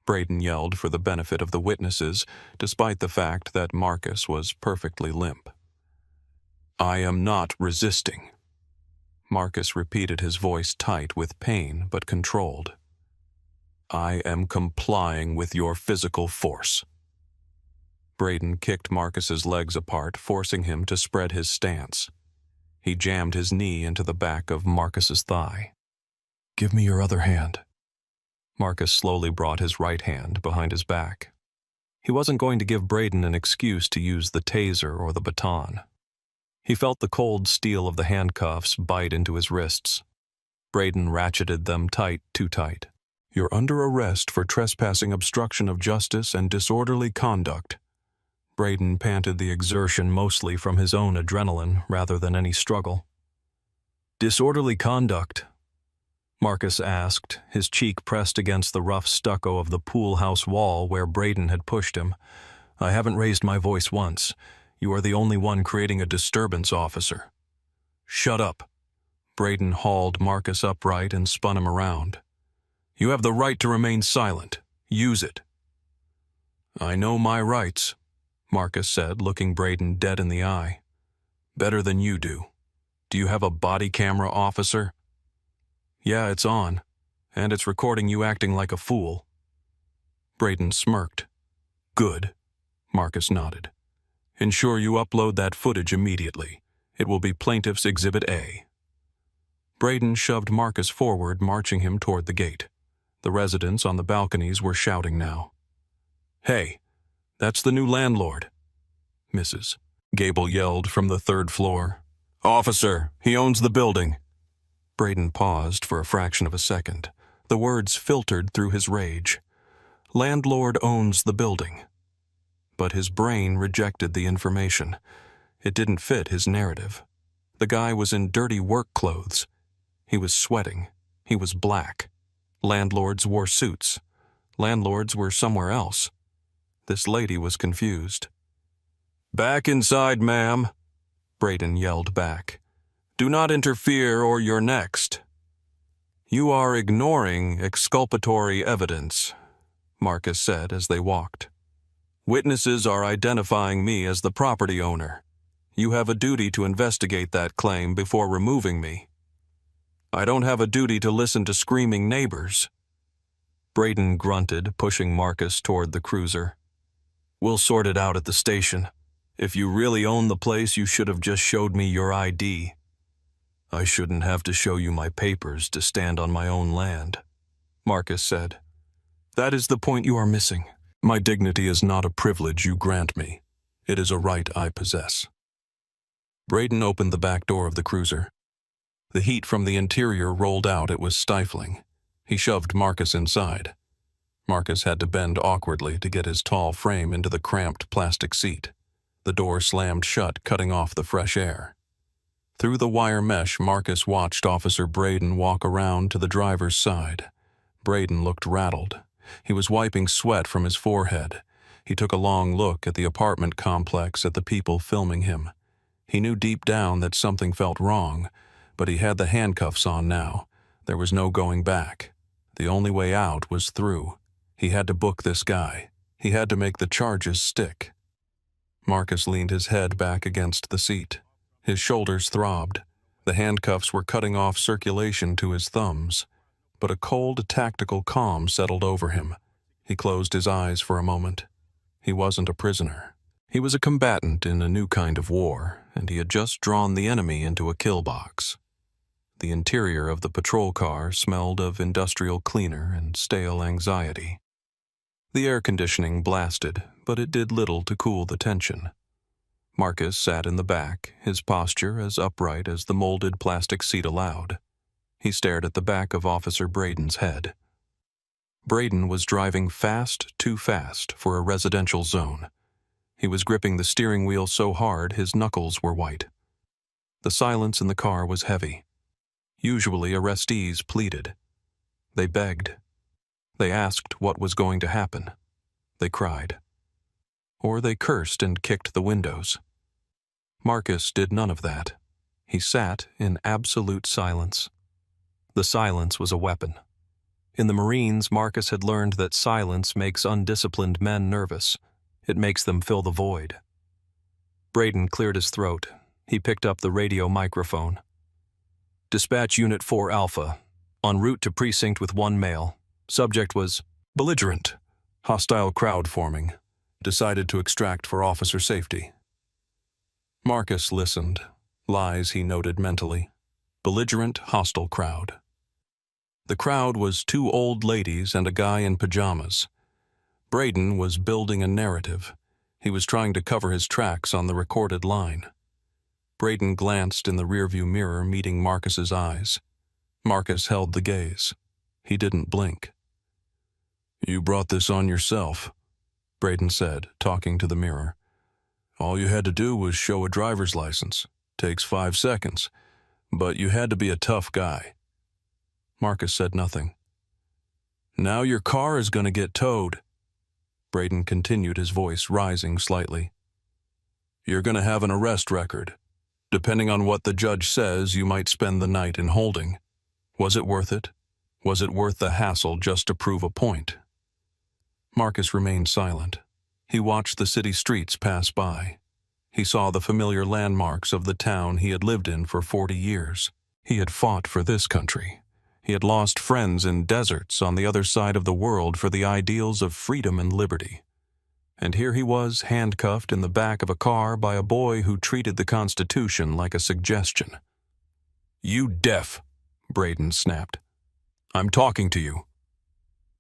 Braden yelled for the benefit of the witnesses, despite the fact that Marcus was perfectly limp. "I am not resisting." Marcus repeated, his voice tight with pain but controlled. "I am complying with your physical force." Braden kicked Marcus's legs apart, forcing him to spread his stance. He jammed his knee into the back of Marcus's thigh. "Give me your other hand." Marcus slowly brought his right hand behind his back. He wasn't going to give Braden an excuse to use the taser or the baton. He felt the cold steel of the handcuffs bite into his wrists. Braden ratcheted them tight, too tight. "You're under arrest for trespassing, obstruction of justice, and disorderly conduct." Braden panted, the exertion mostly from his own adrenaline rather than any struggle. "Disorderly conduct?" Marcus asked, his cheek pressed against the rough stucco of the pool house wall where Braden had pushed him. "I haven't raised my voice once. You are the only one creating a disturbance, officer." "Shut up." Braden hauled Marcus upright and spun him around. "You have the right to remain silent. Use it." "I know my rights," Marcus said, looking Braden dead in the eye. "Better than you do. Do you have a body camera, officer?" "Yeah, it's on, and it's recording you acting like a fool." Braden smirked. Good. Marcus nodded. Ensure you upload that footage immediately. It will be Plaintiff's Exhibit A. Braden shoved Marcus forward, marching him toward the gate. The residents on the balconies were shouting now. Hey, that's the new landlord. Mrs. Gable yelled from the third floor. Officer, he owns the building. Braden paused for a fraction of a second. The words filtered through his rage. Landlord owns the building. But his brain rejected the information. It didn't fit his narrative. The guy was in dirty work clothes. He was sweating. He was black. Landlords wore suits. Landlords were somewhere else. This lady was confused. Back inside, ma'am, Braden yelled back. Do not interfere or you're next. You are ignoring exculpatory evidence, Marcus said as they walked. Witnesses are identifying me as the property owner. You have a duty to investigate that claim before removing me. I don't have a duty to listen to screaming neighbors. Braden grunted, pushing Marcus toward the cruiser. We'll sort it out at the station. If you really own the place, you should have just showed me your ID. I shouldn't have to show you my papers to stand on my own land, Marcus said. That is the point you are missing. My dignity is not a privilege you grant me. It is a right I possess. Braden opened the back door of the cruiser. The heat from the interior rolled out. It was stifling. He shoved Marcus inside. Marcus had to bend awkwardly to get his tall frame into the cramped plastic seat. The door slammed shut, cutting off the fresh air. Through the wire mesh, Marcus watched Officer Braden walk around to the driver's side. Braden looked rattled. He was wiping sweat from his forehead. He took a long look at the apartment complex, at the people filming him. He knew deep down that something felt wrong, but he had the handcuffs on now. There was no going back. The only way out was through. He had to book this guy. He had to make the charges stick. Marcus leaned his head back against the seat. His shoulders throbbed. The handcuffs were cutting off circulation to his thumbs, but a cold, tactical calm settled over him. He closed his eyes for a moment. He wasn't a prisoner. He was a combatant in a new kind of war, and he had just drawn the enemy into a kill box. The interior of the patrol car smelled of industrial cleaner and stale anxiety. The air conditioning blasted, but it did little to cool the tension. Marcus sat in the back, his posture as upright as the molded plastic seat allowed. He stared at the back of Officer Braden's head. Braden was driving fast, too fast for a residential zone. He was gripping the steering wheel so hard his knuckles were white. The silence in the car was heavy. Usually arrestees pleaded. They begged. They asked what was going to happen. They cried. Or they cursed and kicked the windows. Marcus did none of that. He sat in absolute silence. The silence was a weapon. In the Marines, Marcus had learned that silence makes undisciplined men nervous. It makes them fill the void. Braden cleared his throat. He picked up the radio microphone. Dispatch Unit 4 Alpha. En route to precinct with one male. Subject was belligerent. Hostile crowd forming. Decided to extract for officer safety. Marcus listened. Lies he noted mentally. Belligerent, hostile crowd. The crowd was two old ladies and a guy in pajamas. Braden was building a narrative. He was trying to cover his tracks on the recorded line. Braden glanced in the rearview mirror, meeting Marcus's eyes. Marcus held the gaze. He didn't blink. You brought this on yourself, Braden said, talking to the mirror. All you had to do was show a driver's license. Takes 5 seconds. But you had to be a tough guy. Marcus said nothing. Now your car is going to get towed. Braden continued, his voice rising slightly. You're going to have an arrest record. Depending on what the judge says, you might spend the night in holding. Was it worth it? Was it worth the hassle just to prove a point? Marcus remained silent. He watched the city streets pass by. He saw the familiar landmarks of the town he had lived in for 40 years. He had fought for this country. He had lost friends in deserts on the other side of the world for the ideals of freedom and liberty. And here he was, handcuffed in the back of a car by a boy who treated the Constitution like a suggestion. "You deaf," Braden snapped. "I'm talking to you."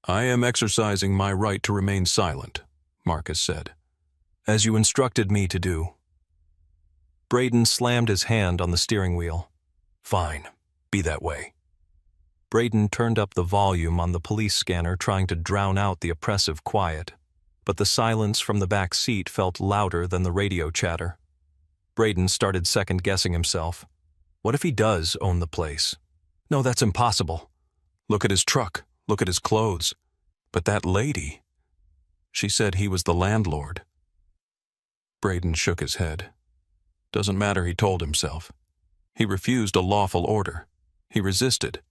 "I am exercising my right to remain silent," Marcus said. "As you instructed me to do." Braden slammed his hand on the steering wheel. "Fine, be that way." Braden turned up the volume on the police scanner, trying to drown out the oppressive quiet, but the silence from the back seat felt louder than the radio chatter. Braden started second-guessing himself. What if he does own the place? No, that's impossible. Look at his truck. Look at his clothes. But that lady, she said he was the landlord. Braden shook his head. Doesn't matter, he told himself. He refused a lawful order. He resisted.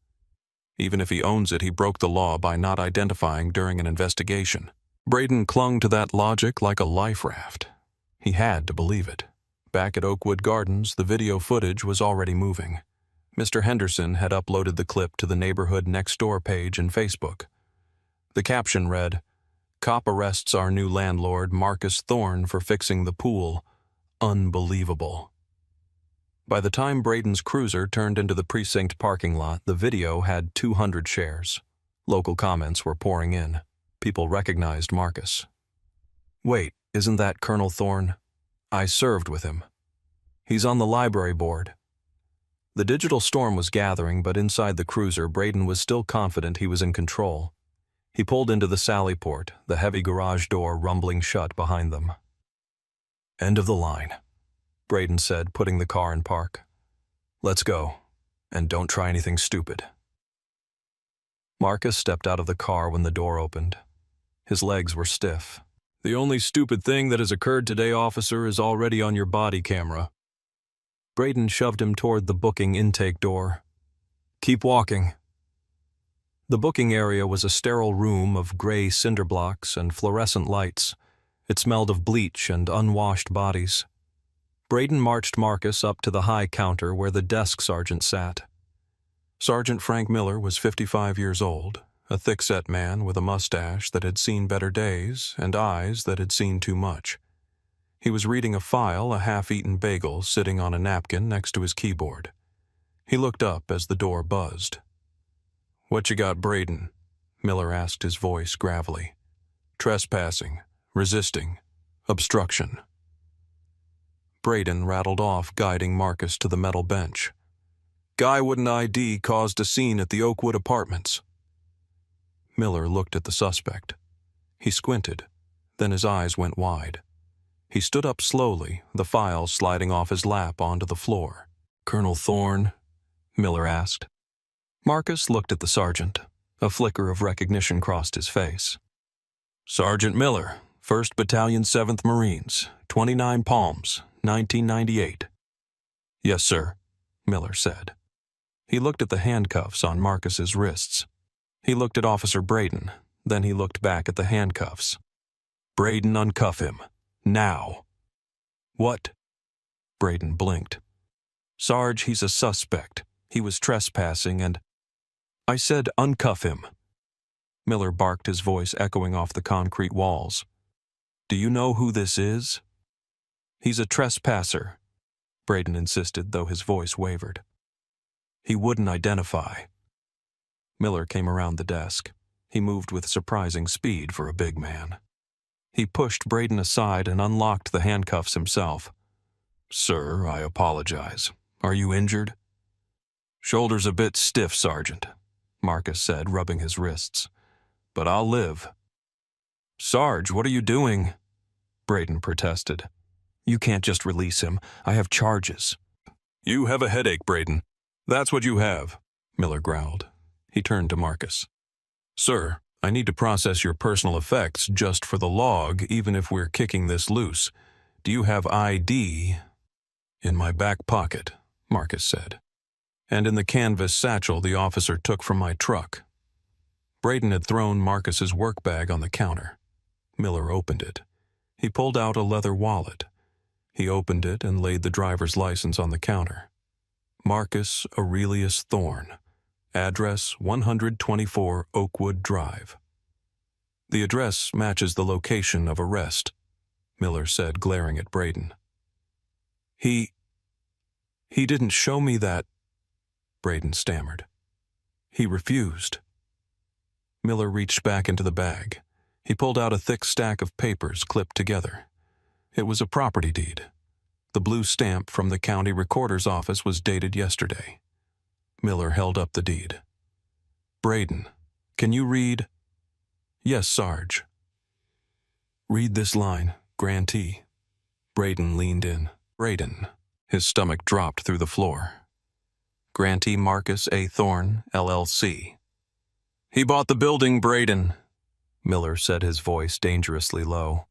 Even if he owns it, he broke the law by not identifying during an investigation. Braden clung to that logic like a life raft. He had to believe it. Back at Oakwood Gardens, the video footage was already moving. Mr. Henderson had uploaded the clip to the Neighborhood Next Door page in Facebook. The caption read, "Cop arrests our new landlord, Marcus Thorne, for fixing the pool. Unbelievable." By the time Braden's cruiser turned into the precinct parking lot, the video had 200 shares. Local comments were pouring in. People recognized Marcus. "Wait, isn't that Colonel Thorne? I served with him. He's on the library board." The digital storm was gathering, but inside the cruiser, Braden was still confident he was in control. He pulled into the Sallyport, the heavy garage door rumbling shut behind them. "End of the line," Braden said, putting the car in park. "Let's go, and don't try anything stupid." Marcus stepped out of the car when the door opened. His legs were stiff. "The only stupid thing that has occurred today, officer, is already on your body camera." Braden shoved him toward the booking intake door. "Keep walking." The booking area was a sterile room of gray cinder blocks and fluorescent lights. It smelled of bleach and unwashed bodies. Braden marched Marcus up to the high counter where the desk sergeant sat. Sergeant Frank Miller was 55 years old, a thick-set man with a mustache that had seen better days and eyes that had seen too much. He was reading a file, a half-eaten bagel sitting on a napkin next to his keyboard. He looked up as the door buzzed. "What you got, Braden?" Miller asked, his voice gravelly. "Trespassing, resisting, obstruction." Braden rattled off, guiding Marcus to the metal bench. "Guy wouldn't ID, caused a scene at the Oakwood Apartments." Miller looked at the suspect. He squinted, then his eyes went wide. He stood up slowly, the file sliding off his lap onto the floor. "Colonel Thorne?" Miller asked. Marcus looked at the sergeant. A flicker of recognition crossed his face. "Sergeant Miller, 1st Battalion, 7th Marines, 29 Palms, 1998. "Yes, sir," Miller said. He looked at the handcuffs on Marcus's wrists. He looked at Officer Braden, then he looked back at the handcuffs. "Braden, uncuff him. Now." "What?" Braden blinked. "Sarge, he's a suspect. He was trespassing and—" "I said uncuff him." Miller barked, his voice echoing off the concrete walls. "Do you know who this is?" "He's a trespasser," Braden insisted, though his voice wavered. "He wouldn't identify." Miller came around the desk. He moved with surprising speed for a big man. He pushed Braden aside and unlocked the handcuffs himself. "Sir, I apologize. Are you injured?" "Shoulder's a bit stiff, Sergeant," Marcus said, rubbing his wrists. "But I'll live." "Sarge, what are you doing?" Braden protested. "You can't just release him. I have charges." "You have a headache, Braden. That's what you have," Miller growled. He turned to Marcus. "Sir, I need to process your personal effects just for the log, even if we're kicking this loose. Do you have ID?" "In my back pocket," Marcus said. "And in the canvas satchel the officer took from my truck." Braden had thrown Marcus's work bag on the counter. Miller opened it. He pulled out a leather wallet. He opened it and laid the driver's license on the counter. Marcus Aurelius Thorne, Address 124 Oakwood Drive. The address matches the location of arrest, Miller said, glaring at Braden. He didn't show me that, Braden stammered. He refused. Miller reached back into the bag. He pulled out a thick stack of papers clipped together. It was a property deed. The blue stamp from the county recorder's office was dated yesterday. Miller held up the deed. Braden, can you read? Yes, Sarge. Read this line, grantee. Braden leaned in. Braden. His stomach dropped through the floor. Grantee Marcus A. Thorne, LLC. He bought the building, Braden, Miller said, his voice dangerously low.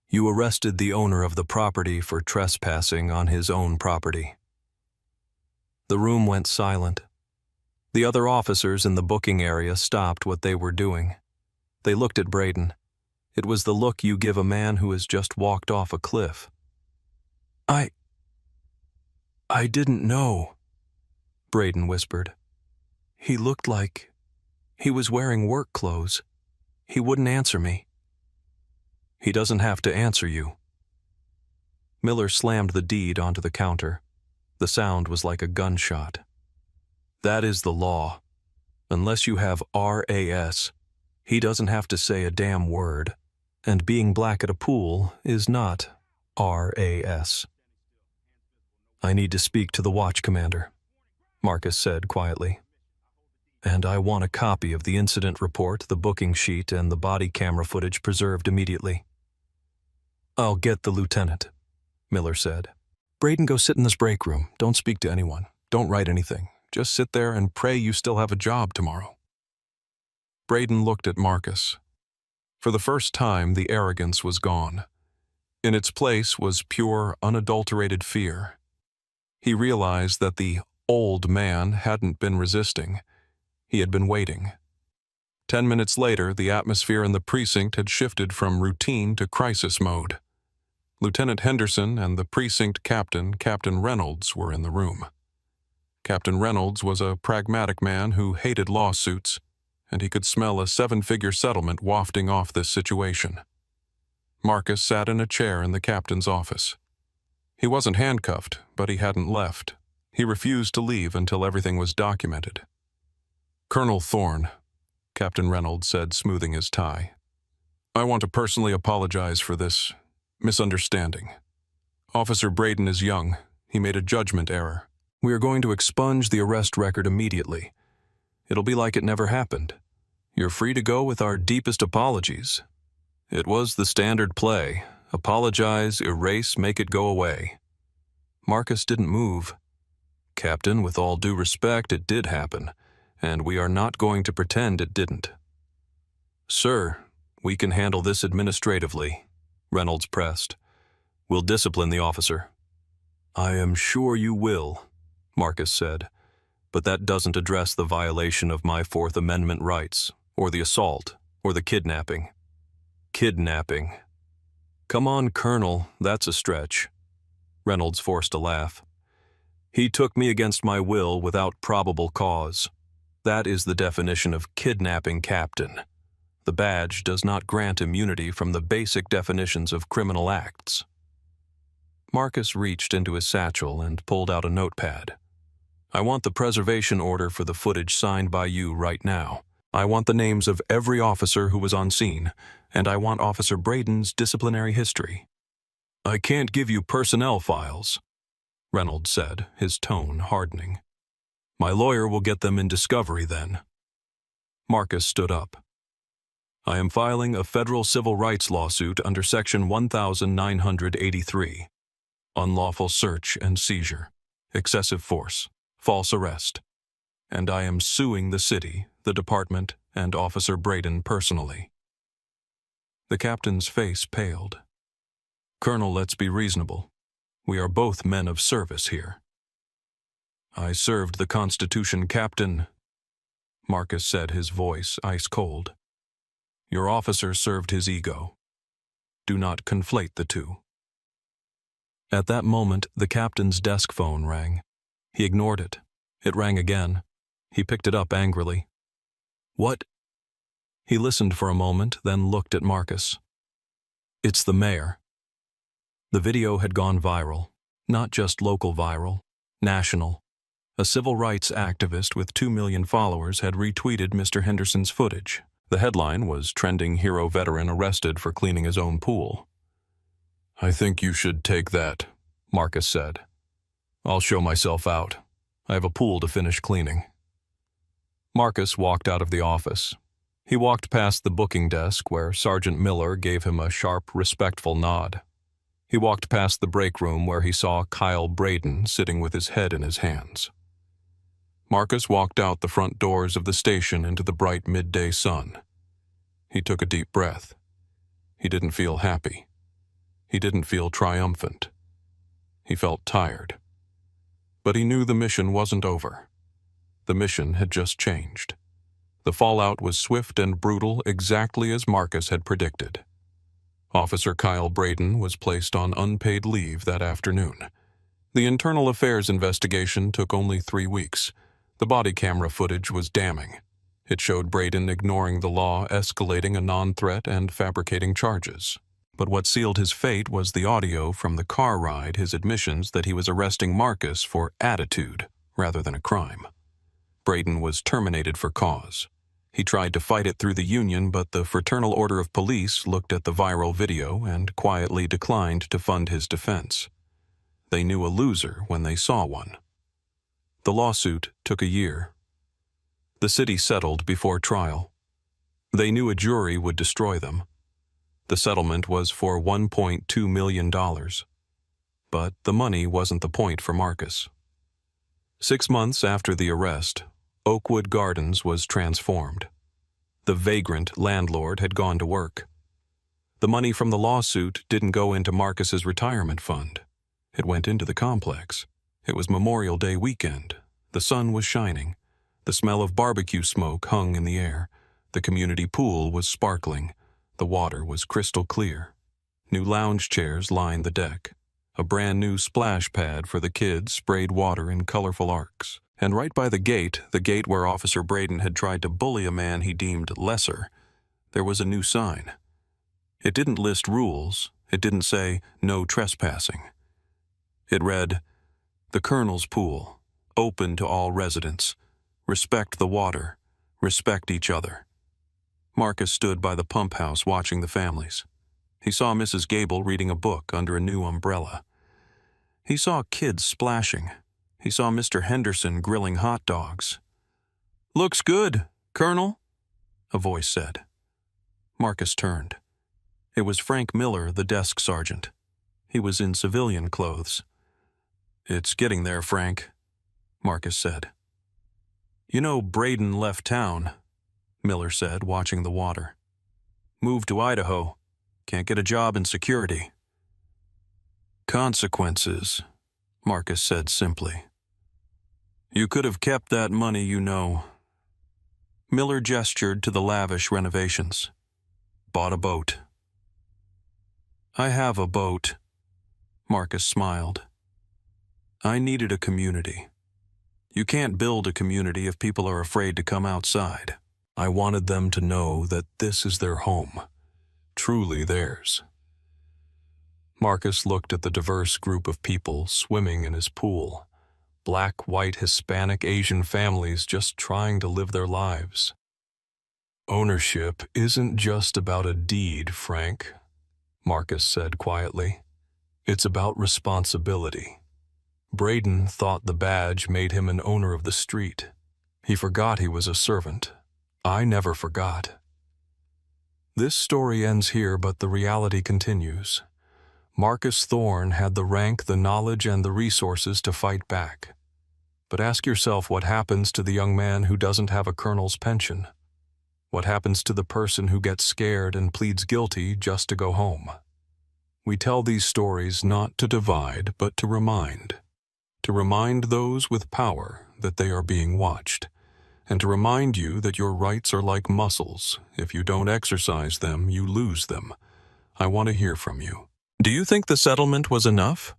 You arrested the owner of the property for trespassing on his own property. The room went silent. The other officers in the booking area stopped what they were doing. They looked at Braden. It was the look you give a man who has just walked off a cliff. I didn't know, Braden whispered. He looked like he was wearing work clothes. He wouldn't answer me. He doesn't have to answer you. Miller slammed the deed onto the counter. The sound was like a gunshot. That is the law. Unless you have RAS, he doesn't have to say a damn word. And being black at a pool is not RAS. I need to speak to the watch commander, Marcus said quietly. And I want a copy of the incident report, the booking sheet, and the body camera footage preserved immediately. I'll get the lieutenant, Miller said. Braden, go sit in this break room. Don't speak to anyone. Don't write anything. Just sit there and pray you still have a job tomorrow. Braden looked at Marcus. For the first time, the arrogance was gone. In its place was pure, unadulterated fear. He realized that the old man hadn't been resisting. He had been waiting. 10 minutes later, the atmosphere in the precinct had shifted from routine to crisis mode. Lieutenant Henderson and the precinct captain, Captain Reynolds, were in the room. Captain Reynolds was a pragmatic man who hated lawsuits, and he could smell a 7-figure settlement wafting off this situation. Marcus sat in a chair in the captain's office. He wasn't handcuffed, but he hadn't left. He refused to leave until everything was documented. Colonel Thorne, Captain Reynolds said, smoothing his tie. I want to personally apologize for this misunderstanding. Officer Braden is young. He made a judgment error. We are going to expunge the arrest record immediately. It'll be like it never happened. You're free to go with our deepest apologies. It was the standard play. Apologize, erase, make it go away. Marcus didn't move. Captain, with all due respect, it did happen, and we are not going to pretend it didn't. Sir, we can handle this administratively, Reynolds pressed. We'll discipline the officer. I am sure you will, Marcus said, but that doesn't address the violation of my Fourth Amendment rights, or the assault, or the kidnapping. Kidnapping. Come on, Colonel, that's a stretch. Reynolds forced a laugh. He took me against my will without probable cause. That is the definition of kidnapping, Captain. The badge does not grant immunity from the basic definitions of criminal acts. Marcus reached into his satchel and pulled out a notepad. I want the preservation order for the footage signed by you right now. I want the names of every officer who was on scene, and I want Officer Braden's disciplinary history. I can't give you personnel files, Reynolds said, his tone hardening. My lawyer will get them in discovery then. Marcus stood up. I am filing a federal civil rights lawsuit under Section 1983. Unlawful search and seizure, excessive force, false arrest. And I am suing the city, the department, and Officer Braden personally. The captain's face paled. Colonel, let's be reasonable. We are both men of service here. I served the Constitution, Captain, Marcus said, his voice ice cold. Your officer served his ego. Do not conflate the two. At that moment, the captain's desk phone rang. He ignored it. It rang again. He picked it up angrily. What? He listened for a moment, then looked at Marcus. It's the mayor. The video had gone viral. Not just local viral, national. A civil rights activist with 2 million followers had retweeted Mr. Henderson's footage. The headline was "Trending Hero Veteran Arrested for Cleaning His Own Pool." "I think you should take that," Marcus said. "I'll show myself out. I have a pool to finish cleaning." Marcus walked out of the office. He walked past the booking desk where Sergeant Miller gave him a sharp, respectful nod. He walked past the break room where he saw Kyle Braden sitting with his head in his hands. Marcus walked out the front doors of the station into the bright midday sun. He took a deep breath. He didn't feel happy. He didn't feel triumphant. He felt tired. But he knew the mission wasn't over. The mission had just changed. The fallout was swift and brutal, exactly as Marcus had predicted. Officer Kyle Braden was placed on unpaid leave that afternoon. The internal affairs investigation took only 3 weeks. The body camera footage was damning. It showed Braden ignoring the law, escalating a non-threat, and fabricating charges. But what sealed his fate was the audio from the car ride, his admissions that he was arresting Marcus for attitude rather than a crime. Braden was terminated for cause. He tried to fight it through the union, but the Fraternal Order of Police looked at the viral video and quietly declined to fund his defense. They knew a loser when they saw one. The lawsuit took a year. The city settled before trial. They knew a jury would destroy them. The settlement was for $1.2 million. But the money wasn't the point for Marcus. 6 months after the arrest, Oakwood Gardens was transformed. The vagrant landlord had gone to work. The money from the lawsuit didn't go into Marcus's retirement fund. It went into the complex. It was Memorial Day weekend. The sun was shining. The smell of barbecue smoke hung in the air. The community pool was sparkling. The water was crystal clear. New lounge chairs lined the deck. A brand new splash pad for the kids sprayed water in colorful arcs. And right by the gate where Officer Braden had tried to bully a man he deemed lesser, there was a new sign. It didn't list rules. It didn't say, "No trespassing." It read, "The Colonel's Pool, open to all residents. Respect the water. Respect each other." Marcus stood by the pump house watching the families. He saw Mrs. Gable reading a book under a new umbrella. He saw kids splashing. He saw Mr. Henderson grilling hot dogs. "Looks good, Colonel," a voice said. Marcus turned. It was Frank Miller, the desk sergeant. He was in civilian clothes. "It's getting there, Frank," Marcus said. "You know Braden left town," Miller said, watching the water. "Moved to Idaho. Can't get a job in security." "Consequences," Marcus said simply. "You could have kept that money, you know." Miller gestured to the lavish renovations. "Bought a boat." "I have a boat," Marcus smiled. "I needed a community. You can't build a community if people are afraid to come outside. I wanted them to know that this is their home, truly theirs." Marcus looked at the diverse group of people swimming in his pool. Black, white, Hispanic, Asian families just trying to live their lives. "Ownership isn't just about a deed, Frank," Marcus said quietly. "It's about responsibility. Braden thought the badge made him an owner of the street. He forgot he was a servant. I never forgot." This story ends here, but the reality continues. Marcus Thorne had the rank, the knowledge, and the resources to fight back. But ask yourself what happens to the young man who doesn't have a colonel's pension. What happens to the person who gets scared and pleads guilty just to go home? We tell these stories not to divide, but to remind. To remind those with power that they are being watched. And to remind you that your rights are like muscles. If you don't exercise them, you lose them. I want to hear from you. Do you think the settlement was enough?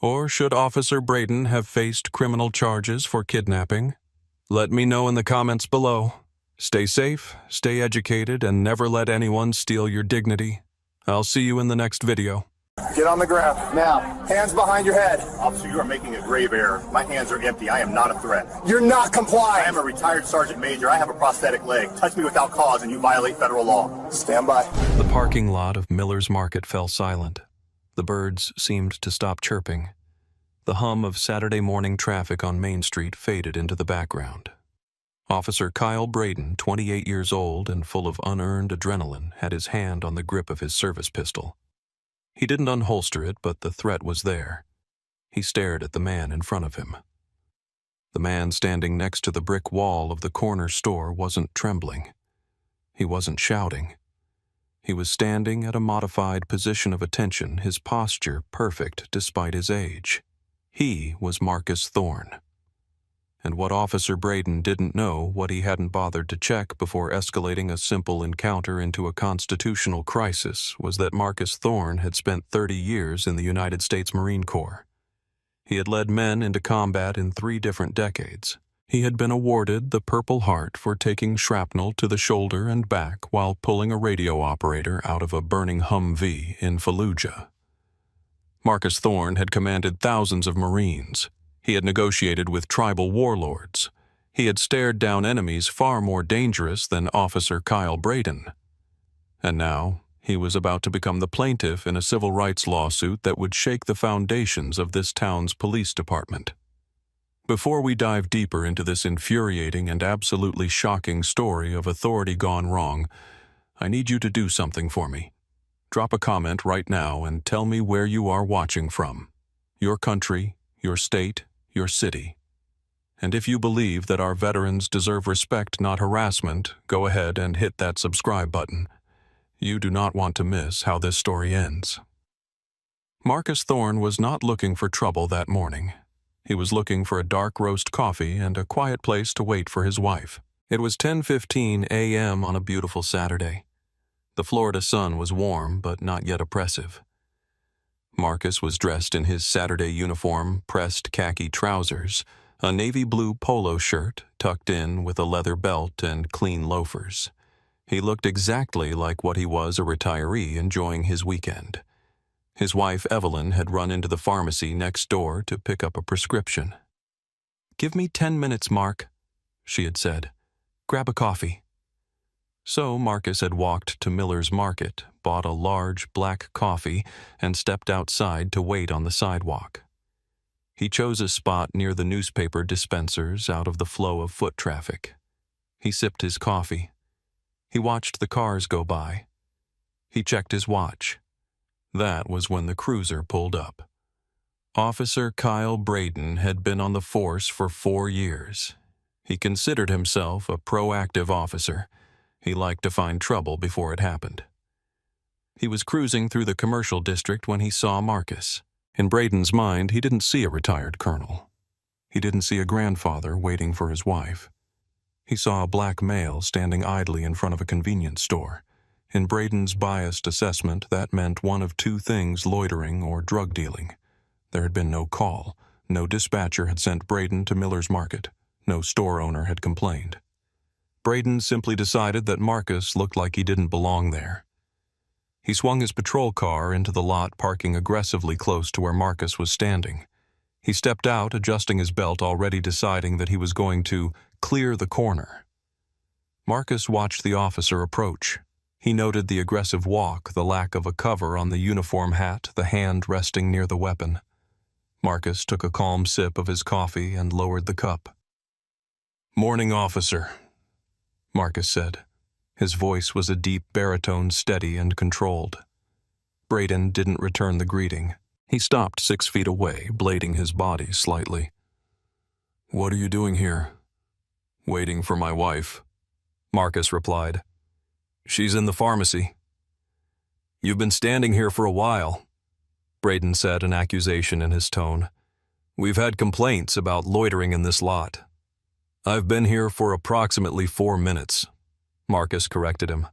Or should Officer Braden have faced criminal charges for kidnapping? Let me know in the comments below. Stay safe, stay educated, and never let anyone steal your dignity. I'll see you in the next video. Get on the ground. Now. Hands behind your head. Officer, you are making a grave error. My hands are empty. I am not a threat. You're not I complying. am a retired sergeant major. I have a prosthetic leg. Touch me without cause and you violate federal law. Stand by. The parking lot of Miller's Market fell silent. The birds seemed to stop chirping. The hum of Saturday morning traffic on Main Street faded into the background. Officer Kyle Braden, 28 years old and full of unearned adrenaline, had his hand on the grip of his service pistol. He didn't unholster it, but the threat was there. He stared at the man in front of him. The man standing next to the brick wall of the corner store wasn't trembling. He wasn't shouting. He was standing at a modified position of attention, his posture perfect despite his age. He was Marcus Thorne. And what Officer Braden didn't know, what he hadn't bothered to check before escalating a simple encounter into a constitutional crisis, was that Marcus Thorne had spent 30 years in the United States Marine Corps. He had led men into combat in 3 different decades. He had been awarded the Purple Heart for taking shrapnel to the shoulder and back while pulling a radio operator out of a burning Humvee in Fallujah. Marcus Thorne had commanded thousands of Marines. He had negotiated with tribal warlords. He had stared down enemies far more dangerous than Officer Kyle Braden. And now, he was about to become the plaintiff in a civil rights lawsuit that would shake the foundations of this town's police department. Before we dive deeper into this infuriating and absolutely shocking story of authority gone wrong, I need you to do something for me. Drop a comment right now and tell me where you are watching from. Your country, your state, your city. And if you believe that our veterans deserve respect, not harassment, go ahead and hit that subscribe button. You do not want to miss how this story ends. Marcus Thorne was not looking for trouble that morning. He was looking for a dark roast coffee and a quiet place to wait for his wife. It was 10:15 a.m. on a beautiful Saturday. The Florida sun was warm, but not yet oppressive. Marcus was dressed in his Saturday uniform, pressed khaki trousers, a navy blue polo shirt tucked in with a leather belt and clean loafers. He looked exactly like what he was, a retiree enjoying his weekend. His wife, Evelyn, had run into the pharmacy next door to pick up a prescription. "Give me 10 minutes, Mark," she had said. "Grab a coffee." So Marcus had walked to Miller's Market, bought a large black coffee, and stepped outside to wait on the sidewalk. He chose a spot near the newspaper dispensers out of the flow of foot traffic. He sipped his coffee. He watched the cars go by. He checked his watch. That was when the cruiser pulled up. Officer Kyle Braden had been on the force for 4 years. He considered himself a proactive officer. He liked to find trouble before it happened. He was cruising through the commercial district when he saw Marcus. In Braden's mind, he didn't see a retired colonel. He didn't see a grandfather waiting for his wife. He saw a black male standing idly in front of a convenience store. In Braden's biased assessment, that meant one of 2 things: loitering or drug dealing. There had been no call. No dispatcher had sent Braden to Miller's Market. No store owner had complained. Braden simply decided that Marcus looked like he didn't belong there. He swung his patrol car into the lot, parking aggressively close to where Marcus was standing. He stepped out, adjusting his belt, already deciding that he was going to clear the corner. Marcus watched the officer approach. He noted the aggressive walk, the lack of a cover on the uniform hat, the hand resting near the weapon. Marcus took a calm sip of his coffee and lowered the cup. "Morning, officer," Marcus said. His voice was a deep baritone, steady and controlled. Braden didn't return the greeting. He stopped 6 feet away, blading his body slightly. "What are you doing here?" "Waiting for my wife," Marcus replied. "She's in the pharmacy." "You've been standing here for a while," Braden said, an accusation in his tone. "We've had complaints about loitering in this lot." "I've been here for approximately 4 minutes," Marcus corrected him.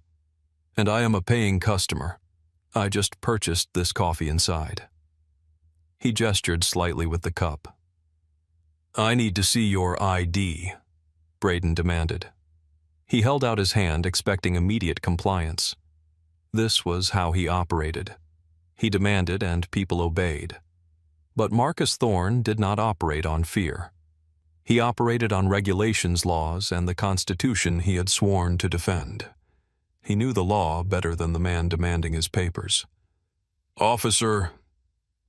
"And I am a paying customer. I just purchased this coffee inside." He gestured slightly with the cup. "I need to see your ID," Braden demanded. He held out his hand, expecting immediate compliance. This was how he operated. He demanded and people obeyed. But Marcus Thorne did not operate on fear. He operated on regulations, laws, and the Constitution he had sworn to defend. He knew the law better than the man demanding his papers. "Officer,"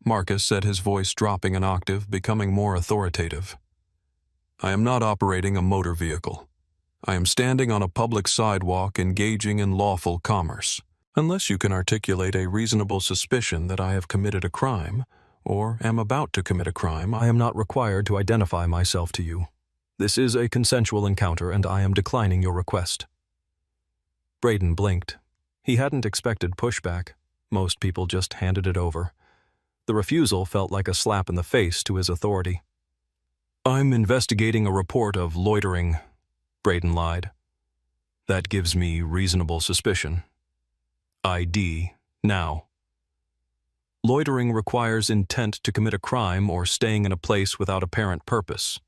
Marcus said, his voice dropping an octave, becoming more authoritative. "I am not operating a motor vehicle. I am standing on a public sidewalk engaging in lawful commerce. Unless you can articulate a reasonable suspicion that I have committed a crime, or am about to commit a crime, I am not required to identify myself to you. This is a consensual encounter, and I am declining your request." Braden blinked. He hadn't expected pushback. Most people just handed it over. The refusal felt like a slap in the face to his authority. "I'm investigating a report of loitering," Braden lied. "That gives me reasonable suspicion. ID, now." "Loitering requires intent to commit a crime or staying in a place without apparent purpose,"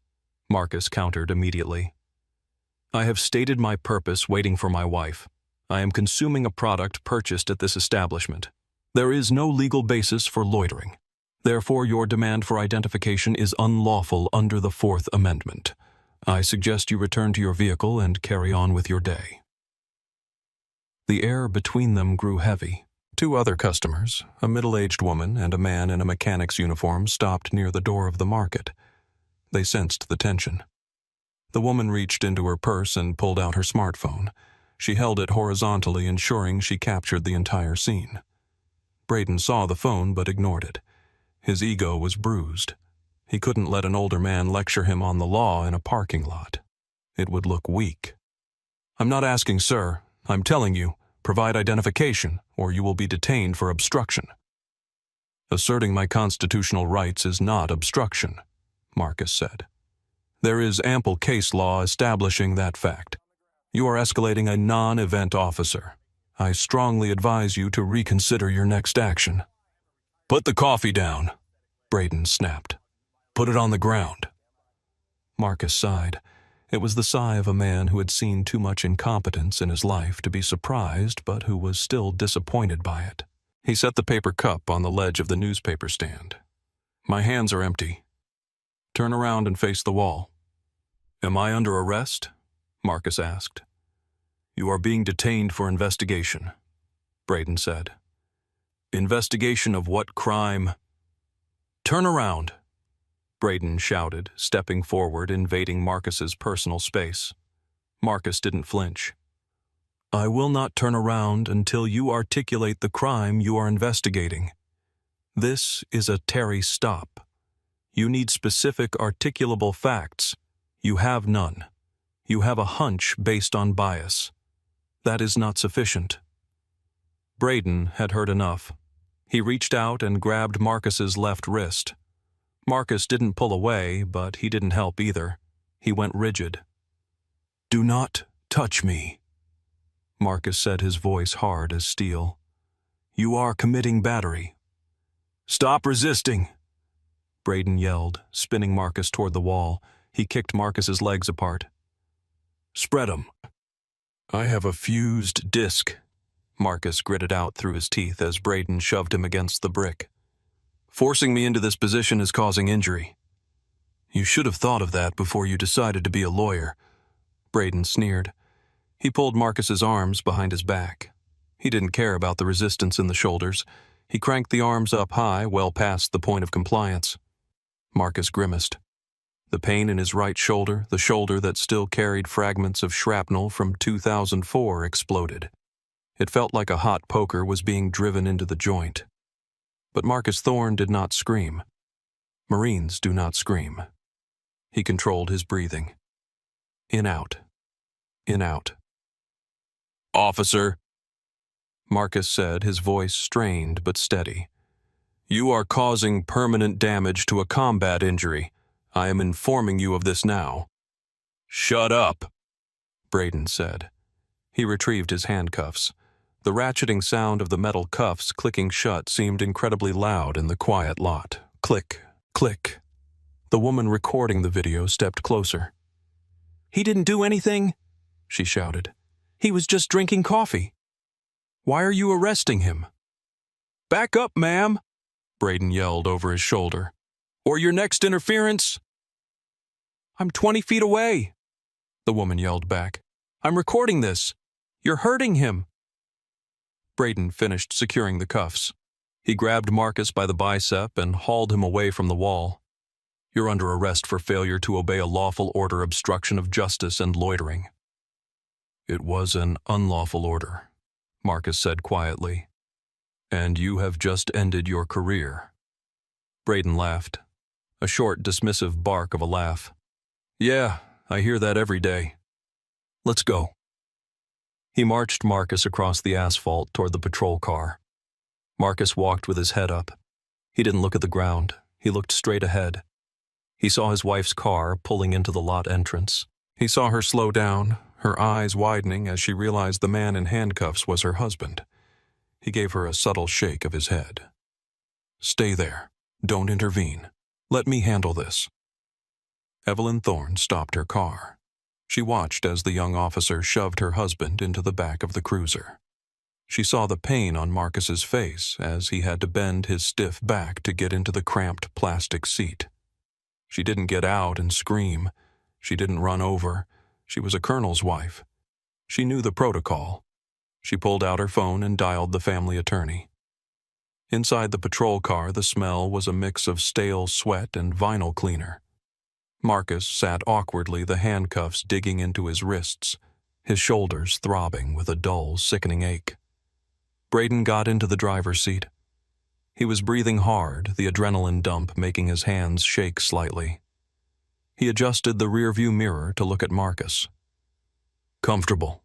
Marcus countered immediately. "I have stated my purpose waiting for my wife. I am consuming a product purchased at this establishment. There is no legal basis for loitering. Therefore, your demand for identification is unlawful under the Fourth Amendment. I suggest you return to your vehicle and carry on with your day." The air between them grew heavy. Two other customers, a middle-aged woman and a man in a mechanic's uniform, stopped near the door of the market. They sensed the tension. The woman reached into her purse and pulled out her smartphone. She held it horizontally, ensuring she captured the entire scene. Braden saw the phone but ignored it. His ego was bruised. He couldn't let an older man lecture him on the law in a parking lot. It would look weak. "I'm not asking, sir. I'm telling you, provide identification, or you will be detained for obstruction." "Asserting my constitutional rights is not obstruction," Marcus said. "There is ample case law establishing that fact. You are escalating a non-event officer. I strongly advise you to reconsider your next action." "Put the coffee down," Braden snapped. "Put it on the ground." Marcus sighed. It was the sigh of a man who had seen too much incompetence in his life to be surprised, but who was still disappointed by it. He set the paper cup on the ledge of the newspaper stand. "My hands are empty. Turn around and face the wall." "Am I under arrest?" Marcus asked. "You are being detained for investigation," Braden said. "Investigation of what crime?" "Turn around," Braden shouted, stepping forward, invading Marcus's personal space. Marcus didn't flinch. "I will not turn around until you articulate the crime you are investigating. This is a Terry stop. You need specific articulable facts. You have none. You have a hunch based on bias. That is not sufficient." Braden had heard enough. He reached out and grabbed Marcus's left wrist. Marcus didn't pull away, but he didn't help either. He went rigid. "Do not touch me," Marcus said, his voice hard as steel. "You are committing battery." "Stop resisting," Braden yelled, spinning Marcus toward the wall. He kicked Marcus's legs apart. "Spread 'em." "I have a fused disc," Marcus gritted out through his teeth as Braden shoved him against the brick. "Forcing me into this position is causing injury." "You should have thought of that before you decided to be a lawyer," Braden sneered. He pulled Marcus's arms behind his back. He didn't care about the resistance in the shoulders. He cranked the arms up high, well past the point of compliance. Marcus grimaced. The pain in his right shoulder, the shoulder that still carried fragments of shrapnel from 2004, exploded. It felt like a hot poker was being driven into the joint. But Marcus Thorne did not scream. Marines do not scream. He controlled his breathing. In, out. In, out. "Officer," Marcus said, his voice strained but steady. "You are causing permanent damage to a combat injury. I am informing you of this now." "Shut up," Braden said. He retrieved his handcuffs. The ratcheting sound of the metal cuffs clicking shut seemed incredibly loud in the quiet lot. Click, click. The woman recording the video stepped closer. He didn't do anything, she shouted. He was just drinking coffee. Why are you arresting him? Back up, ma'am, Braden yelled over his shoulder. Or your next interference. I'm 20 feet away, the woman yelled back. I'm recording this. You're hurting him. Braden finished securing the cuffs. He grabbed Marcus by the bicep and hauled him away from the wall. You're under arrest for failure to obey a lawful order, obstruction of justice, and loitering. It was an unlawful order, Marcus said quietly. And you have just ended your career. Braden laughed, a short, dismissive bark of a laugh. Yeah, I hear that every day. Let's go. He marched Marcus across the asphalt toward the patrol car. Marcus walked with his head up. He didn't look at the ground. He looked straight ahead. He saw his wife's car pulling into the lot entrance. He saw her slow down, her eyes widening as she realized the man in handcuffs was her husband. He gave her a subtle shake of his head. Stay there. Don't intervene. Let me handle this. Evelyn Thorne stopped her car. She watched as the young officer shoved her husband into the back of the cruiser. She saw the pain on Marcus's face as he had to bend his stiff back to get into the cramped plastic seat. She didn't get out and scream. She didn't run over. She was a colonel's wife. She knew the protocol. She pulled out her phone and dialed the family attorney. Inside the patrol car, the smell was a mix of stale sweat and vinyl cleaner. Marcus sat awkwardly, the handcuffs digging into his wrists, his shoulders throbbing with a dull, sickening ache. Braden got into the driver's seat. He was breathing hard, the adrenaline dump making his hands shake slightly. He adjusted the rearview mirror to look at Marcus. Comfortable?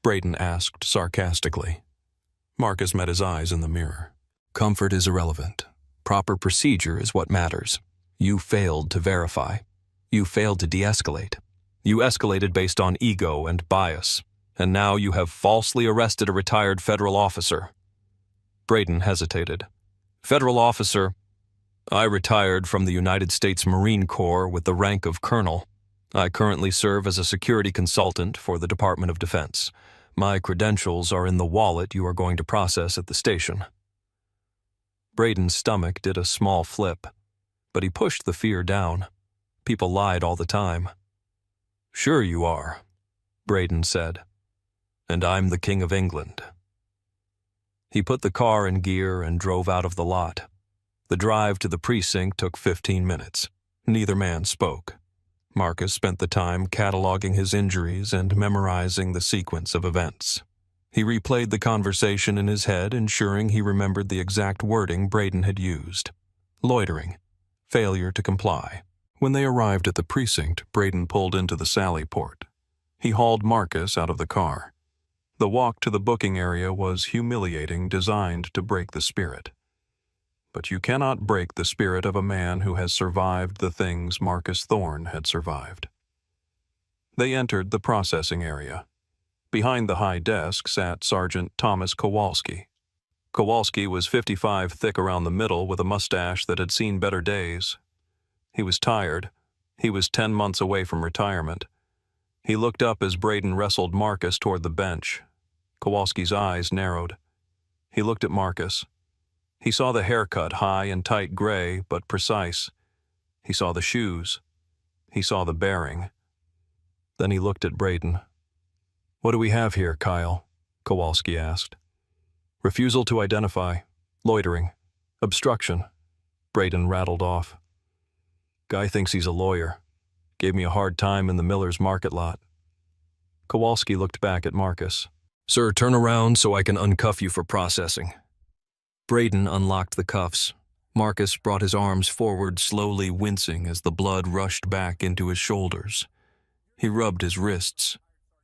Braden asked sarcastically. Marcus met his eyes in the mirror. Comfort is irrelevant. Proper procedure is what matters. You failed to verify. You failed to de-escalate. You escalated based on ego and bias, and now you have falsely arrested a retired federal officer. Braden hesitated. Federal officer, I retired from the United States Marine Corps with the rank of colonel. I currently serve as a security consultant for the Department of Defense. My credentials are in the wallet you are going to process at the station. Braden's stomach did a small flip, but he pushed the fear down. People lied all the time. Sure you are, Braden said. And I'm the King of England. He put the car in gear and drove out of the lot. The drive to the precinct took 15 minutes. Neither man spoke. Marcus spent the time cataloging his injuries and memorizing the sequence of events. He replayed the conversation in his head, ensuring he remembered the exact wording Braden had used. Loitering. Failure to comply. When they arrived at the precinct, Braden pulled into the sally port. He hauled Marcus out of the car. The walk to the booking area was humiliating, designed to break the spirit. But you cannot break the spirit of a man who has survived the things Marcus Thorne had survived. They entered the processing area. Behind the high desk sat Sergeant Thomas Kowalski. Kowalski was 55, thick around the middle, with a mustache that had seen better days. He was tired. He was 10 months away from retirement. He looked up as Braden wrestled Marcus toward the bench. Kowalski's eyes narrowed. He looked at Marcus. He saw the haircut, high and tight gray, but precise. He saw the shoes. He saw the bearing. Then he looked at Braden. What do we have here, Kyle? Kowalski asked. Refusal to identify. Loitering. Obstruction. Braden rattled off. Guy thinks he's a lawyer. Gave me a hard time in the Miller's Market lot. Kowalski looked back at Marcus. Sir, turn around so I can uncuff you for processing. Braden unlocked the cuffs. Marcus brought his arms forward, slowly wincing as the blood rushed back into his shoulders. He rubbed his wrists.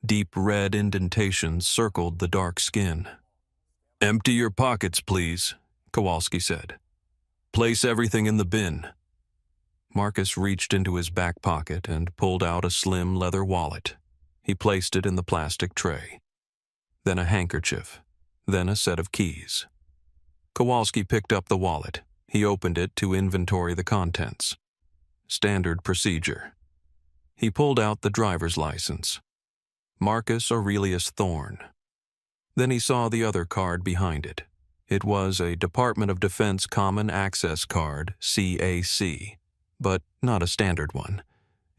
Deep red indentations circled the dark skin. Empty your pockets, please, Kowalski said. Place everything in the bin. Marcus reached into his back pocket and pulled out a slim leather wallet. He placed it in the plastic tray. Then a handkerchief. Then a set of keys. Kowalski picked up the wallet. He opened it to inventory the contents. Standard procedure. He pulled out the driver's license. Marcus Aurelius Thorne. Then he saw the other card behind it. It was a Department of Defense Common Access card, CAC, but not a standard one.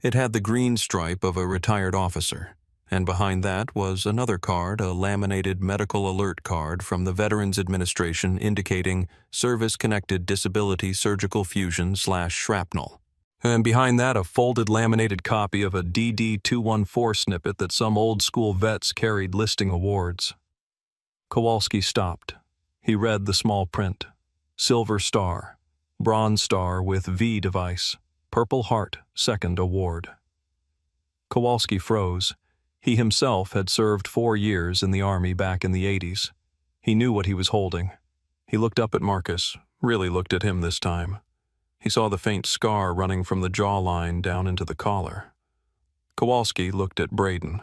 It had the green stripe of a retired officer, and behind that was another card, a laminated medical alert card from the Veterans Administration indicating service-connected disability surgical fusion/shrapnel. And behind that, a folded laminated copy of a DD-214 snippet that some old-school vets carried listing awards. Kowalski stopped. He read the small print. Silver Star, Bronze Star with V device, Purple Heart, second award. Kowalski froze. He himself had served 4 years in the Army back in the 80s. He knew what he was holding. He looked up at Marcus, really looked at him this time. He saw the faint scar running from the jawline down into the collar. Kowalski looked at Braden.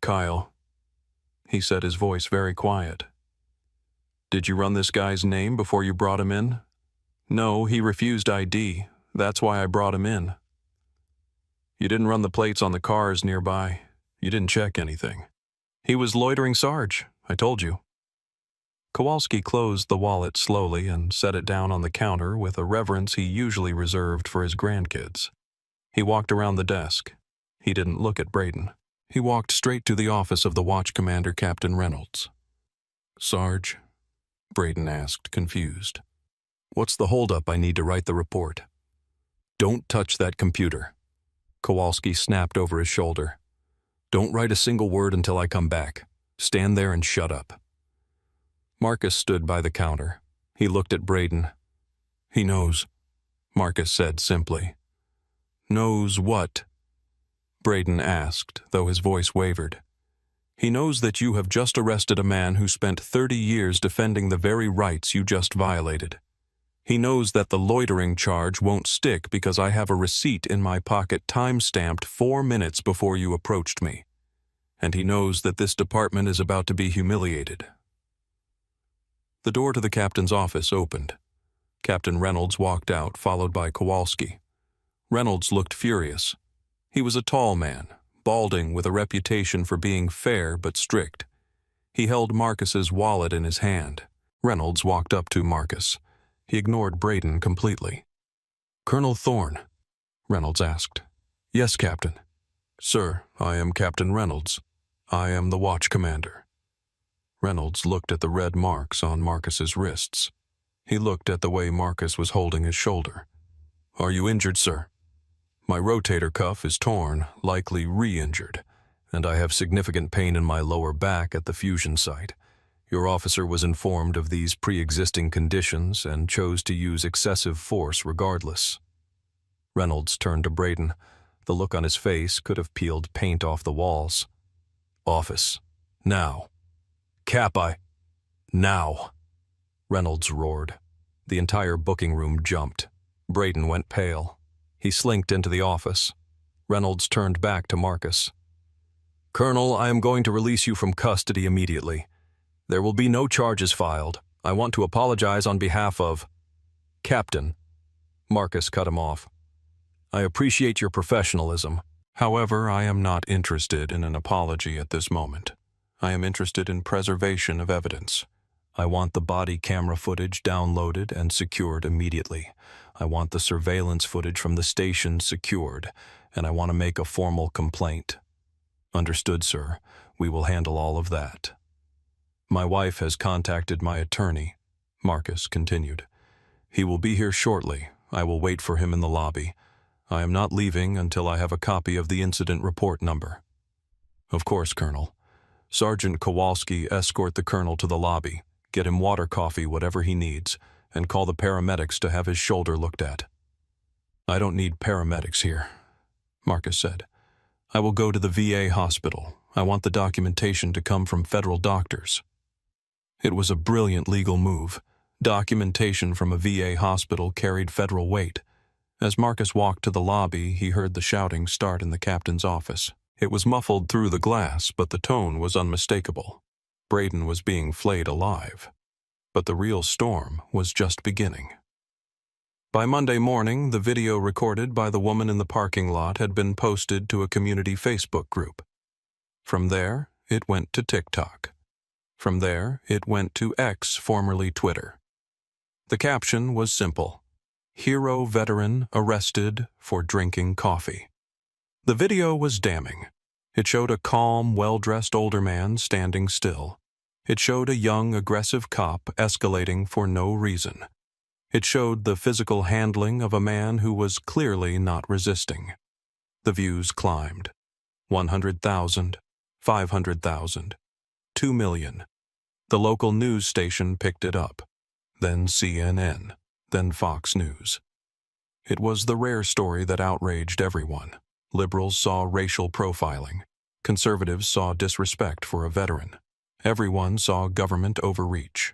"Kyle," he said, his voice very quiet. "Did you run this guy's name before you brought him in?" "No, he refused ID. That's why I brought him in." "You didn't run the plates on the cars nearby. You didn't check anything." "He was loitering, Sarge. I told you." Kowalski closed the wallet slowly and set it down on the counter with a reverence he usually reserved for his grandkids. He walked around the desk. He didn't look at Braden. He walked straight to the office of the watch commander, Captain Reynolds. "Sarge?" Braden asked, confused. "What's the holdup I need to write the report?" "Don't touch that computer." Kowalski snapped over his shoulder. "Don't write a single word until I come back. Stand there and shut up." Marcus stood by the counter. He looked at Braden. "He knows," Marcus said simply. "Knows what?" Braden asked, though his voice wavered. "He knows that you have just arrested a man who spent 30 years defending the very rights you just violated. He knows that the loitering charge won't stick because I have a receipt in my pocket time-stamped 4 minutes before you approached me. And he knows that this department is about to be humiliated." The door to the captain's office opened. Captain Reynolds walked out, followed by Kowalski. Reynolds looked furious. He was a tall man, balding with a reputation for being fair but strict. He held Marcus's wallet in his hand. Reynolds walked up to Marcus. He ignored Braden completely. "Colonel Thorne?" Reynolds asked. "Yes, Captain." "Sir, I am Captain Reynolds. I am the watch commander." Reynolds looked at the red marks on Marcus's wrists. He looked at the way Marcus was holding his shoulder. "Are you injured, sir?" "My rotator cuff is torn, likely re-injured, and I have significant pain in my lower back at the fusion site. Your officer was informed of these pre-existing conditions and chose to use excessive force regardless." Reynolds turned to Braden. The look on his face could have peeled paint off the walls. "Office. Now. Cap, Now!" Reynolds roared. The entire booking room jumped. Braden went pale. He slinked into the office. Reynolds turned back to Marcus. "Colonel, I am going to release you from custody immediately. There will be no charges filed. I want to apologize on behalf of—" "Captain," Marcus cut him off. "I appreciate your professionalism. However, I am not interested in an apology at this moment. I am interested in preservation of evidence. I want the body camera footage downloaded and secured immediately. I want the surveillance footage from the station secured, and I want to make a formal complaint." "Understood, sir. We will handle all of that." "My wife has contacted my attorney," Marcus continued. "He will be here shortly. I will wait for him in the lobby. I am not leaving until I have a copy of the incident report number." "Of course, Colonel." "Sergeant Kowalski, escort the colonel to the lobby. Get him water, coffee, whatever he needs, and call the paramedics to have his shoulder looked at." "I don't need paramedics here," Marcus said. "I will go to the VA hospital. I want the documentation to come from federal doctors." It was a brilliant legal move. Documentation from a VA hospital carried federal weight. As Marcus walked to the lobby, he heard the shouting start in the captain's office. It was muffled through the glass, but the tone was unmistakable. Braden was being flayed alive. But the real storm was just beginning. By Monday morning, the video recorded by the woman in the parking lot had been posted to a community Facebook group. From there, it went to TikTok. From there, it went to X, formerly Twitter. The caption was simple: "Hero veteran arrested for drinking coffee." The video was damning. It showed a calm, well-dressed older man standing still. It showed a young, aggressive cop escalating for no reason. It showed the physical handling of a man who was clearly not resisting. The views climbed. 100,000, 500,000, 2 million. The local news station picked it up. Then CNN, then Fox News. It was the rare story that outraged everyone. Liberals saw racial profiling. Conservatives saw disrespect for a veteran. Everyone saw government overreach.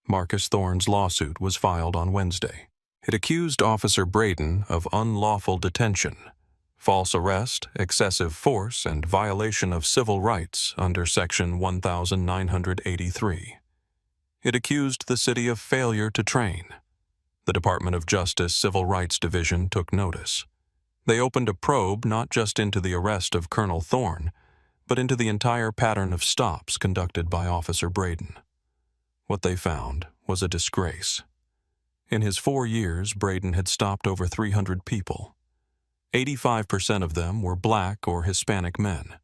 Marcus Thorne's lawsuit was filed on Wednesday. It accused Officer Braden of unlawful detention, false arrest, excessive force, and violation of civil rights under Section 1983. It accused the city of failure to train. The Department of Justice Civil Rights Division took notice. They opened a probe not just into the arrest of Colonel Thorne, but into the entire pattern of stops conducted by Officer Braden. What they found was a disgrace. In his 4 years, Braden had stopped over 300 people. 85% of them were black or Hispanic men.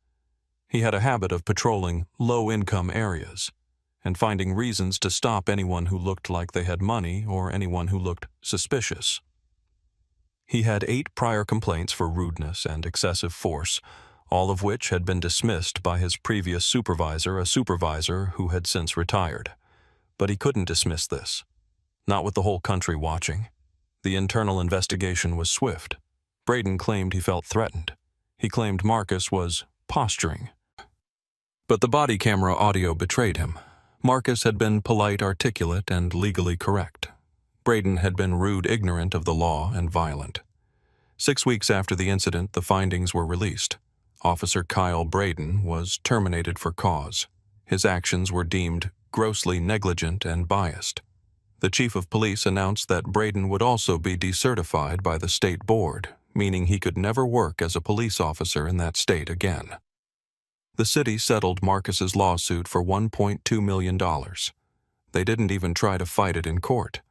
He had a habit of patrolling low-income areas and finding reasons to stop anyone who looked like they had money or anyone who looked suspicious. He had 8 prior complaints for rudeness and excessive force, all of which had been dismissed by his previous supervisor, a supervisor who had since retired. But he couldn't dismiss this. Not with the whole country watching. The internal investigation was swift. Braden claimed he felt threatened. He claimed Marcus was posturing. But the body camera audio betrayed him. Marcus had been polite, articulate, and legally correct. Braden had been rude, ignorant of the law, and violent. 6 weeks after the incident, the findings were released. Officer Kyle Braden was terminated for cause. His actions were deemed grossly negligent and biased. The chief of police announced that Braden would also be decertified by the state board, meaning he could never work as a police officer in that state again. The city settled Marcus's lawsuit for $1.2 million. They didn't even try to fight it in court.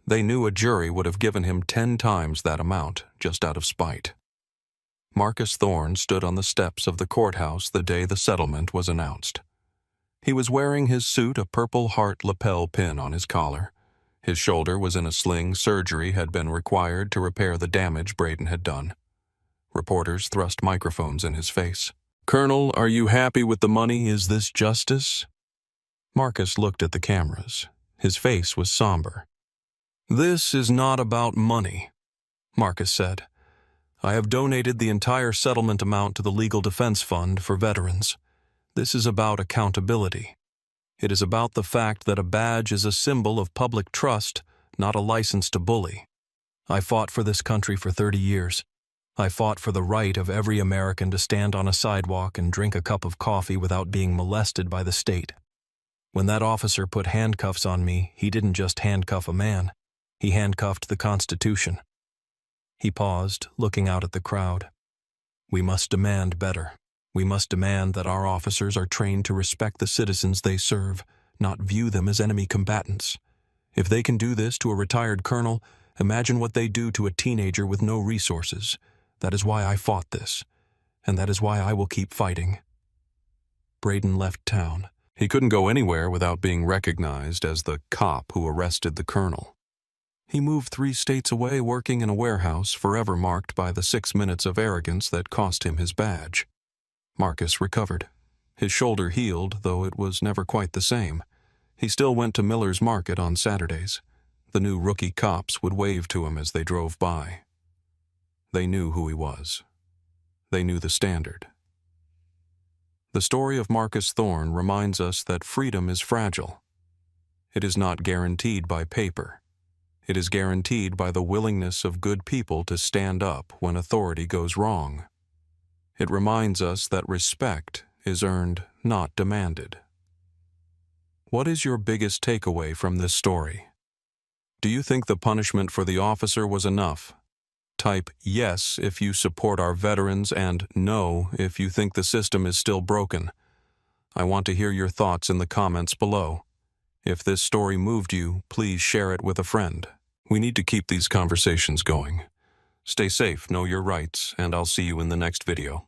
They knew a jury would have given him 10 times that amount, just out of spite. Marcus Thorne stood on the steps of the courthouse the day the settlement was announced. He was wearing his suit, a Purple Heart lapel pin on his collar. His shoulder was in a sling. Surgery had been required to repair the damage Braden had done. Reporters thrust microphones in his face. "Colonel, are you happy with the money? Is this justice?" Marcus looked at the cameras. His face was somber. "This is not about money," Marcus said. "I have donated the entire settlement amount to the Legal Defense Fund for veterans. This is about accountability. It is about the fact that a badge is a symbol of public trust, not a license to bully. I fought for this country for 30 years. I fought for the right of every American to stand on a sidewalk and drink a cup of coffee without being molested by the state. When that officer put handcuffs on me, he didn't just handcuff a man. He handcuffed the Constitution." He paused, looking out at the crowd. "We must demand better. We must demand that our officers are trained to respect the citizens they serve, not view them as enemy combatants. If they can do this to a retired colonel, imagine what they do to a teenager with no resources. That is why I fought this, and that is why I will keep fighting." Braden left town. He couldn't go anywhere without being recognized as the cop who arrested the colonel. He moved 3 states away, working in a warehouse, forever marked by the 6 minutes of arrogance that cost him his badge. Marcus recovered. His shoulder healed, though it was never quite the same. He still went to Miller's Market on Saturdays. The new rookie cops would wave to him as they drove by. They knew who he was. They knew the standard. The story of Marcus Thorne reminds us that freedom is fragile. It is not guaranteed by paper. It is guaranteed by the willingness of good people to stand up when authority goes wrong. It reminds us that respect is earned, not demanded. What is your biggest takeaway from this story? Do you think the punishment for the officer was enough? Type yes if you support our veterans and no if you think the system is still broken. I want to hear your thoughts in the comments below. If this story moved you, please share it with a friend. We need to keep these conversations going. Stay safe, know your rights, and I'll see you in the next video.